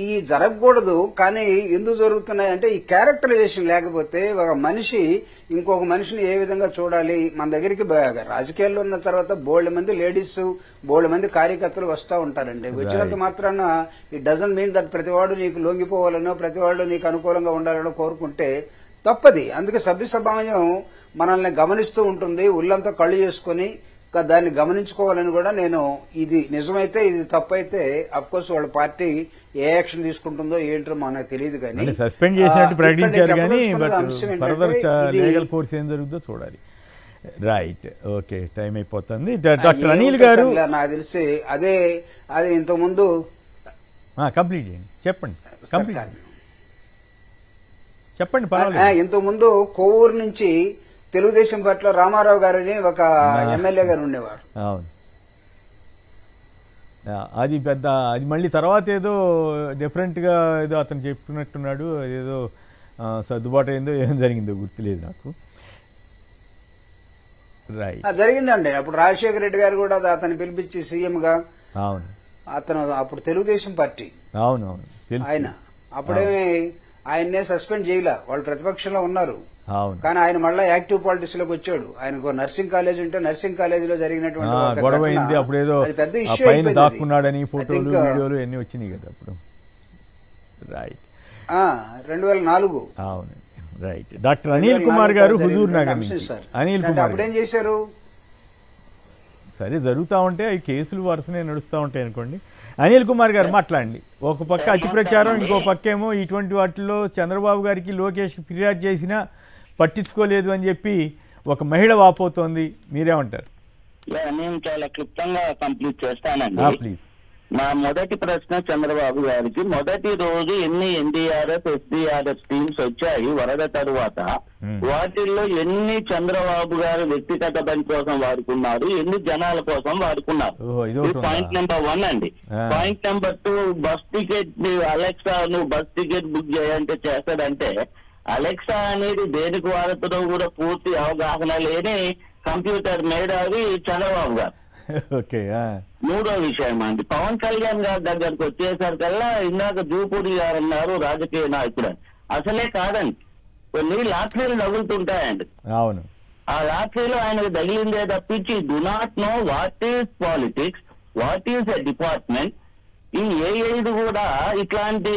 ఈ జరగకూడదు. కానీ ఎందుకు జరుగుతున్నాయంటే ఈ క్యారెక్టరైజేషన్ లేకపోతే ఒక మనిషి ఇంకొక మనిషిని ఏ విధంగా చూడాలి. మన దగ్గరికి రాజకీయాల్లో ఉన్న తర్వాత బోల్డ్ మంది లేడీస్, బోల్డ్ మంది కార్యకర్తలు వస్తూ ఉంటారండి. వచ్చినంత మాత్రాన ఇట్ డజంట్ మీన్ దట్ ప్రతివాడు నీకు లొంగిపోవాలనో ప్రతివాడు నీకు అనుకూలంగా ఉండాలనో కోరుకుంటే తప్పది. అందుకే సభ్య సమాజం మనల్ని గమనిస్తూ ఉంటుంది, ఉళ్ళంతా కళ్ళు చేసుకుని దాన్ని గమనించుకోవాలని కూడా నేను, ఇది నిజమైతే ఇది తప్పైతే అఫ్ కోర్స్ వాళ్ళ పార్టీ ఏ యాక్షన్ తీసుకుంటుందో ఏంటో మనకు తెలియదు. కానీ సస్పెండ్ చేసినట్టు ప్రకటించారు కానీ లీగల్ కోర్స్ ఏం జరుగుతుందో చూడాలి. రైట్, ఓకే, టైం అయిపోతుంది. డాక్టర్ అనిల్ గారు నాకు తెలిసి అదే ఇంతకుముందు కంప్లీట్ చేయండి, చెప్పండి చెప్పండి. ఇంతకుముందు కొవ్వూరు నుంచి తెలుగుదేశం పార్టీలో రామారావు గారని ఒక ఎమ్మెల్యే గారు ఉండేవారు. అవును, అది పెద్ద, అది మళ్ళీ తర్వాత ఏదో డిఫరెంట్గా ఏదో అతను చెప్పినట్టున్నాడు, ఏదో సర్దుబాటు అయిందో ఏం జరిగిందో గుర్తులేదు నాకు. రైట్, జరిగిందండి. అప్పుడు రాజశేఖర రెడ్డి గారు కూడా అతను పిలిపించి సీఎం గా, అవును, అతను అప్పుడు తెలుగుదేశం పార్టీ, అవునవును, ఆయన అప్పుడేమి ఆయన్నే సస్పెండ్ చేయలే, వాళ్ళు ప్రతిపక్షంలో ఉన్నారు. కానీ ఆయన మళ్ళీ యాక్టివ్ పాలిటిక్స్ లోకి వచ్చాడు. ఆయనకు నర్సింగ్ కాలేజ్ ఉంటే నర్సింగ్ కాలేజీలో జరిగినటువంటి గొడవ అయింది, అప్పుడు ఏదో పెద్ద ఇష్యూ దాక్కున్నాడని ఫోటోలు వీడియోలు ఎన్ని వచ్చినాయి కదా అప్పుడు. రైట్, 2004. అవును, రైట్. డాక్టర్ అనిల్ కుమార్ గారు హుజూర్ నగర్ నుంచి. అనిల్ కుమార్ అప్పుడేం చేశారు? సరే, జరుగుతూ ఉంటే ఈ కేసులు వరుసనే నడుస్తూ ఉంటాయి అనుకోండి. అనిల్ కుమార్ గారు మాట్లాడండి. ఒక పక్క అతి ప్రచారం, ఇంకో పక్కేమో ఇటువంటి వాటిల్లో చంద్రబాబు గారికి లోకేష్కి ఫిర్యాదు చేసినా పట్టించుకోలేదు అని చెప్పి ఒక మహిళ వాపోతోంది, మీరేమంటారు? నేను చాలా క్లుప్తంగా కంప్లీట్ చేస్తానండి. ప్లీజ్. నా మొదటి ప్రశ్న చంద్రబాబు గారికి, మొదటి రోజు ఎన్ని ఎన్డీఆర్ఎఫ్ ఎస్డీఆర్ఎఫ్ టీమ్స్ వచ్చాయి వరద తరువాత, వాటిల్లో ఎన్ని చంద్రబాబు గారు వ్యక్తిగత పని కోసం వాడుకున్నారు, ఎన్ని జనాల కోసం వాడుకున్నారు? పాయింట్ నెంబర్ 1 అండి. Point number 2, bus ticket Alexa నువ్వు బస్ టికెట్ బుక్ చేయాలంటే చేస్తాడంటే, అలెక్సా అనేది దేనికి వాడుతుందో కూడా పూర్తి అవగాహన లేని కంప్యూటర్ మేధావి చంద్రబాబు గారు. ఓకే. మూడో విషయం అండి, పవన్ కళ్యాణ్ గారి దగ్గరకు వచ్చేసరికల్లా ఇందాక జూపూడి గారు అన్నారు రాజకీయ నాయకుడు అని. అసలే కాదండి, కొన్ని లాటరీలు తగులుతుంటాయండి. అవును. ఆ లాటరీలో ఆయనకు తగిలిందే తప్పించి do not know what is politics, what is a department. ఈ ఏఐది కూడా ఇట్లాంటి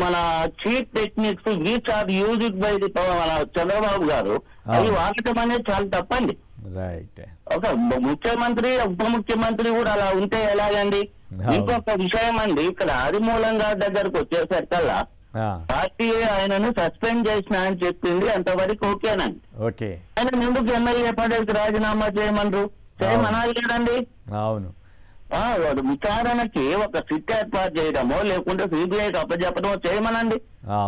మన cheap techniques which are used by the మన చంద్రబాబు గారు అవి వాడటం అనేది చాలా తప్పండి. రైట్. ఒక ముఖ్యమంత్రి ఉప ముఖ్యమంత్రి కూడా అలా ఉంటే ఎలాగండి? ఇంకొక విషయం అండి, ఇక్కడ ఆదిమూలం గారి దగ్గరకు వచ్చేసరికల్లా పార్టీ ఆయనను సస్పెండ్ చేసిన అని చెప్పింది, అంతవరకు ఓకేనండి. ఓకే. ఆయన ముందుకు ఎమ్మెల్యే పదవికి రాజీనామా చేయమనరు, చేయమనాలి కదండి. అవును. విచారణకి ఒక సిట్ ఏర్పాటు చేయడమో లేకుంటే సిబిఐకి అప్పచెప్పడమో చేయమనండి.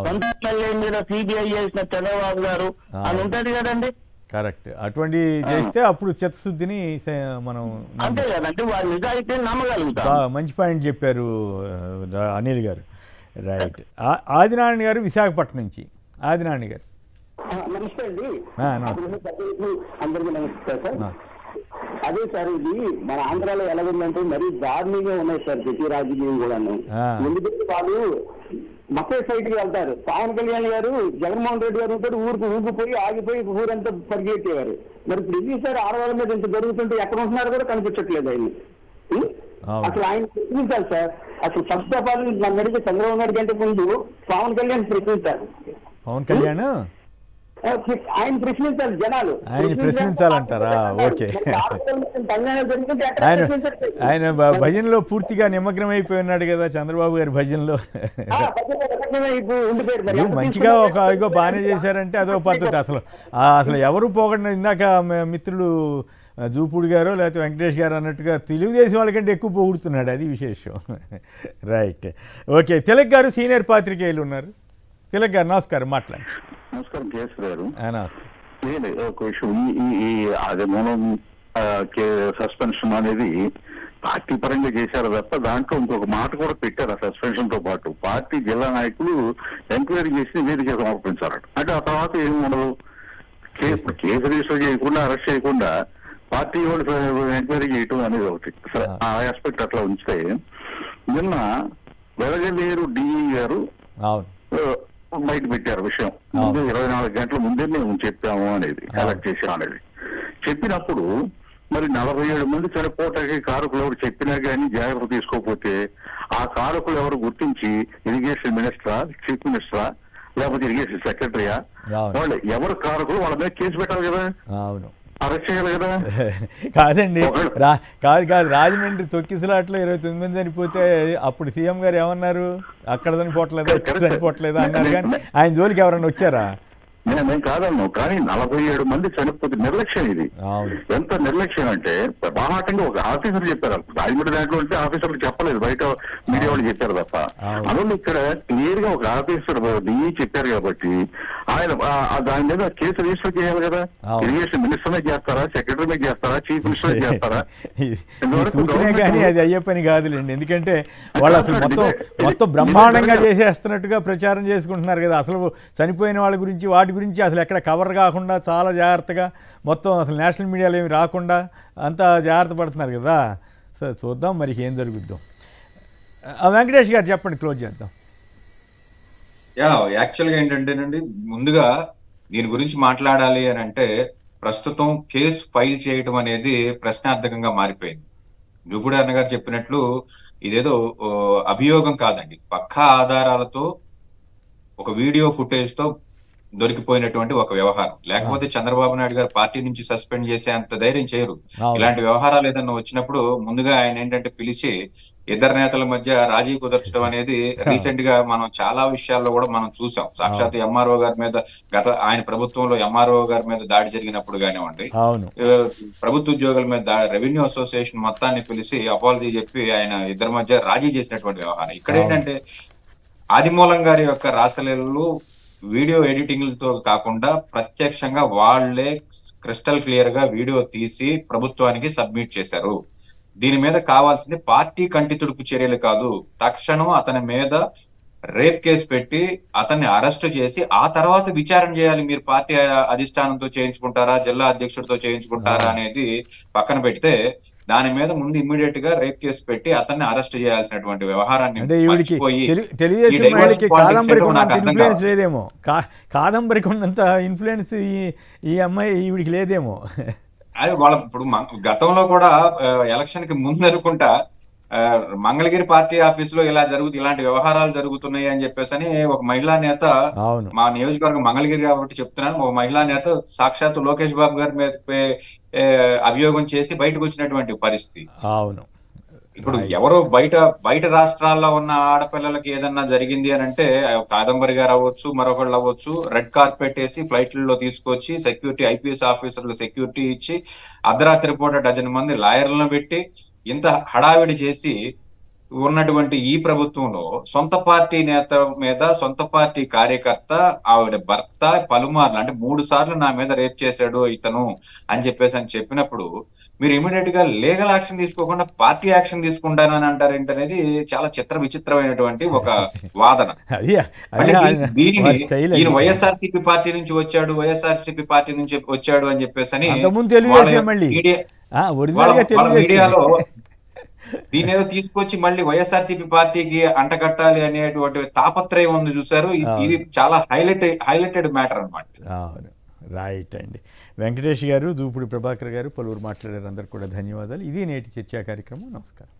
సొంత ఎమ్మెల్యే మీద సిబిఐ చేసిన చంద్రబాబు గారు అని ఉంటది కదండి. కరెక్ట్. అటువంటి చేస్తే అప్పుడు చిత్తశుద్ధిని మనం అంతే కదండి, వారి నిజాయితీ నమ్మగలుగుతాం. మంచి పాయింట్ చెప్పారు అనిల్ గారు. రైట్. ఆదినారాయణ గారు విశాఖపట్నం నుంచి. ఆదినారాయణ గారు నమస్తే అండి. నమస్తే. అందరికీ నమస్తే సార్. అదే సార్, ఇది మన ఆంధ్రాలో ఎలా ఉందంటే మరీ దారుణంగా ఉన్నాయి సార్ ప్రతి రాజకీయం కూడాను. ఎందుకంటే వాళ్ళు మకే సైట్ కి వెళ్తారు. పవన్ కళ్యాణ్ గారు జగన్మోహన్ రెడ్డి గారు ఉంటారు, ఊరిపోయి ఆగిపోయి ఊరంతా పరిగెట్టేవారు. మరి ఇప్పుడు ఇది సార్ ఆడవాళ్ళ మీద ఇంత జరుగుతుంటే ఎక్కడ ఉంటున్నారు కూడా కనిపించట్లేదు ఆయన. అసలు ఆయన ప్రశ్నించాలి సార్. అసలు ఫస్ట్ ఆఫ్ ఆల్ నన్ను అడిగితే చంద్రబాబు నాయుడు కంటే ముందు పవన్ కళ్యాణ్ ప్రశ్నించారు. పవన్ కళ్యాణ్ ఆయన ప్రశ్నించాలి, జనాలు ఆయన ప్రశ్నించాలంటారా? ఓకే. ఆయన భజనలో పూర్తిగా నిమగ్నం అయిపోయి ఉన్నాడు కదా చంద్రబాబు గారి భజనలో. మంచిగా ఒక ఇగో బాగానే చేశారంటే అదో పద్ధతి. అసలు ఎవరు పోగొట్టిన, ఇందాక మిత్రులు జూపూడి గారు లేకపోతే వెంకటేష్ గారు అన్నట్టుగా తెలుగుదేశం వాళ్ళకంటే ఎక్కువ పొగుడుతున్నాడు, అది విశేషం. రైట్. ఓకే. తిలక్ గారు సీనియర్ పాత్రికేయులు ఉన్నారు. తిలక్ గారు నమస్కారం, మాట్లాడండి. నమస్కారం కేసరి గారు. నమస్కారం. ఒక విషయం, ఈ ఆదిమూలం సస్పెన్షన్ అనేది పార్టీ పరంగా చేశారు తప్ప దాంట్లో ఇంకొక మాట కూడా పెట్టారు. ఆ సస్పెన్షన్ తో పాటు పార్టీ జిల్లా నాయకులు ఎంక్వైరీ చేసి నివేదిక సమర్పించారట. అంటే ఆ తర్వాత ఏమి ఉండదు, కేసు రిజిస్టర్ చేయకుండా అరెస్ట్ చేయకుండా పార్టీ వాళ్ళు ఎంక్వైరీ చేయటం అనేది ఒకటి. ఆ ఆస్పెక్ట్ అట్లా ఉంచితే, నిన్న వెలగలేరు డిఈ గారు బయట పెట్టారు విషయం. ముందు 24 గంటల ముందే మేము చెప్పాము అనేది, కలెక్ట్ చేసాం అనేది. చెప్పినప్పుడు మరి 47 మంది చనిపోవటానికి కారకులు ఎవరు చెప్పినా కానీ జాగ్రత్త తీసుకోకపోతే ఆ కారకులు ఎవరు గుర్తించి ఇరిగేషన్ మినిస్టరా, చీఫ్ మినిస్టరా, లేకపోతే ఇరిగేషన్ సెక్రటరీయా, వాళ్ళు ఎవరు కారకులు వాళ్ళ మీద కేసు పెట్టాలి కదా. అవును. అరెస్ట్ చేయాలి కదా. కాదండి, కాదు రాజమండ్రి తొక్కిసలాట్లో 29 మంది చనిపోతే అప్పుడు సీఎం గారు ఏమన్నారు? అక్కడ చనిపోవట్లేదా, ఇక్కడ చనిపోవట్లేదా అన్నారు, కానీ ఆయన జోలికి ఎవరన్నా వచ్చారా? నేను కాదన్నాను, కానీ 47 మంది చనిపోతే నిర్లక్ష్యం ఇది. ఎంత నిర్లక్ష్యం అంటే బాహాటంగా ఒక ఆఫీసర్ చెప్పారు. రాజమండ్రి దాంట్లో ఉంటే ఆఫీసర్లు చెప్పలేదు, బయట మీడియా వాళ్ళు చెప్పారు తప్ప. అందులో ఇక్కడ క్లియర్ గా ఒక ఆఫీసర్ డిఈ చెప్పారు కాబట్టి ఆయన దాని మీద కేసు రిజిస్టర్ చేయాలి కదా. ఇరిగేషన్ మినిస్టర్ మీద చేస్తారా, సెక్రటరీ మీద చేస్తారా, చీఫ్ మినిస్టర్ మీద చేస్తారా? సూచనే కానీ అది అయ్యే పని కాదులేండి. ఎందుకంటే వాళ్ళు అసలు మొత్తం బ్రహ్మాండంగా చేసేస్తున్నట్టుగా ప్రచారం చేసుకుంటున్నారు కదా. అసలు చనిపోయిన వాళ్ళ గురించి వాటి గురించి అసలు ఎక్కడ కవర్ కాకుండా చాలా జాగ్రత్తగా మొత్తం అసలు నేషనల్ మీడియాలో ఏమి రాకుండా అంతా జాగ్రత్త పడుతున్నారు కదా. సరే చూద్దాం మరి ఏం జరుగుద్దాం. వెంకటేష్ గారు చెప్పండి, క్లోజ్ చేద్దాం. యాక్చువల్గా ఏంటంటేనండి, ముందుగా దీని గురించి మాట్లాడాలి అని అంటే ప్రస్తుతం కేసు ఫైల్ చేయడం అనేది ప్రశ్నార్థకంగా మారిపోయింది. జూపూడి అన్న గారు చెప్పినట్లు ఇదేదో అభియోగం కాదండి, పక్కా ఆధారాలతో ఒక వీడియో ఫుటేజ్ తో దొరికిపోయినటువంటి ఒక వ్యవహారం. లేకపోతే చంద్రబాబు నాయుడు గారు పార్టీ నుంచి సస్పెండ్ చేసే అంత ధైర్యం చేయరు. ఇలాంటి వ్యవహారాలు ఏదన్నా వచ్చినప్పుడు ముందుగా ఆయన ఏంటంటే పిలిచి ఇద్దరు నేతల మధ్య రాజీ కుదర్చడం అనేది రీసెంట్ గా మనం చాలా విషయాల్లో కూడా మనం చూసాం. సాక్షాత్ ఎంఆర్ఓ గారి మీద ఆయన ప్రభుత్వంలో ఎంఆర్ఓ గారి మీద దాడి జరిగినప్పుడు కానివ్వండి, ప్రభుత్వ ఉద్యోగుల మీద రెవెన్యూ అసోసియేషన్ మొత్తాన్ని పిలిచి అపాలజీ చెప్పి ఆయన ఇద్దరి మధ్య రాజీ చేసినటువంటి వ్యవహారం. ఇక్కడ ఏంటంటే ఆదిమూలం గారి యొక్క రాసలీలలు వీడియో ఎడిటింగ్లతో కాకుండా ప్రత్యక్షంగా వాళ్లే క్రిస్టల్ క్లియర్ గా వీడియో తీసి ప్రభుత్వానికి సబ్మిట్ చేశారు. దీని మీద కావాల్సింది పార్టీ కంటి తుడుపు చర్యలు కాదు, తక్షణం అతని మీద రేప్ కేసు పెట్టి అతన్ని అరెస్ట్ చేసి ఆ తర్వాత విచారణ చేయాలి. మీరు పార్టీ అధిష్టానంతో చేయించుకుంటారా, జిల్లా అధ్యక్షుడితో చేయించుకుంటారా అనేది పక్కన పెడితే దాని మీద ముందు ఇమ్మీడియట్ గా రేప్ కేసు పెట్టి అతన్ని అరెస్ట్ చేయాల్సినటువంటి వ్యవహారాన్ని కాదంబరికి ఉన్నంత ఇన్ఫ్లుయెన్స్ ఈ అమ్మాయి ఈవిడికి లేదేమో. అది వాళ్ళ ఇప్పుడు గతంలో కూడా ఎలక్షన్ కి ముందు అనుకుంటా మంగళగిరి పార్టీ ఆఫీస్ లో ఇలాంటి వ్యవహారాలు జరుగుతున్నాయి అని చెప్పేసి ఒక మహిళా నేత, మా నియోజకవర్గం మంగళగిరి కాబట్టి చెప్తున్నాను, ఒక మహిళా నేత సాక్షాత్తు లోకేష్ బాబు గారి మీద అభియోగం చేసి బయటకు వచ్చినటువంటి పరిస్థితి. అవును. ఇప్పుడు ఎవరో బయట రాష్ట్రాల్లో ఉన్న ఆడపిల్లలకి ఏదన్నా జరిగింది అని అంటే కాదంబరి గారు అవ్వచ్చు, మరొకళ్ళు అవ్వచ్చు, రెడ్ కార్పెట్ వేసి ఫ్లైట్లలో తీసుకొచ్చి సెక్యూరిటీ, ఐపీఎస్ ఆఫీసర్లు సెక్యూరిటీ ఇచ్చి అర్ధరాత్రి పూట డజన్ మంది లాయర్లను పెట్టి ఇంత హడావిడి చేసి ఉన్నటువంటి ఈ ప్రభుత్వంలో సొంత పార్టీ నేత మీద సొంత పార్టీ కార్యకర్త ఆవిడ భర్త పలుమార్లు అంటే 3 సార్లు నా మీద రేప్ చేశాడు ఇతను అని చెప్పినప్పుడు మీరు ఇమీడియట్ గా లీగల్ యాక్షన్ తీసుకోకుండా పార్టీ యాక్షన్ తీసుకుంటానని అంటారేంటనేది చాలా విచిత్రమైనటువంటి ఒక వాదన. దీనిని వైఎస్ఆర్సీపీ పార్టీ నుంచి వచ్చాడు అని చెప్పేసి మీడియాలో దీని తీసుకొచ్చి మళ్ళీ వైఎస్ఆర్సీపీ పార్టీకి అంటగట్టాలి అనేటువంటి తాపత్రయం ఉంది చూసారు. ఇది చాలా హైలైటెడ్ మ్యాటర్ అన్నమాట. రైట్ అండి. వెంకటేష్ గారు, దూపుడు ప్రభాకర్ గారు పలువురు మాట్లాడారు. అందరు కూడా ధన్యవాదాలు. ఇది నేటి చర్చా కార్యక్రమం. నమస్కారం.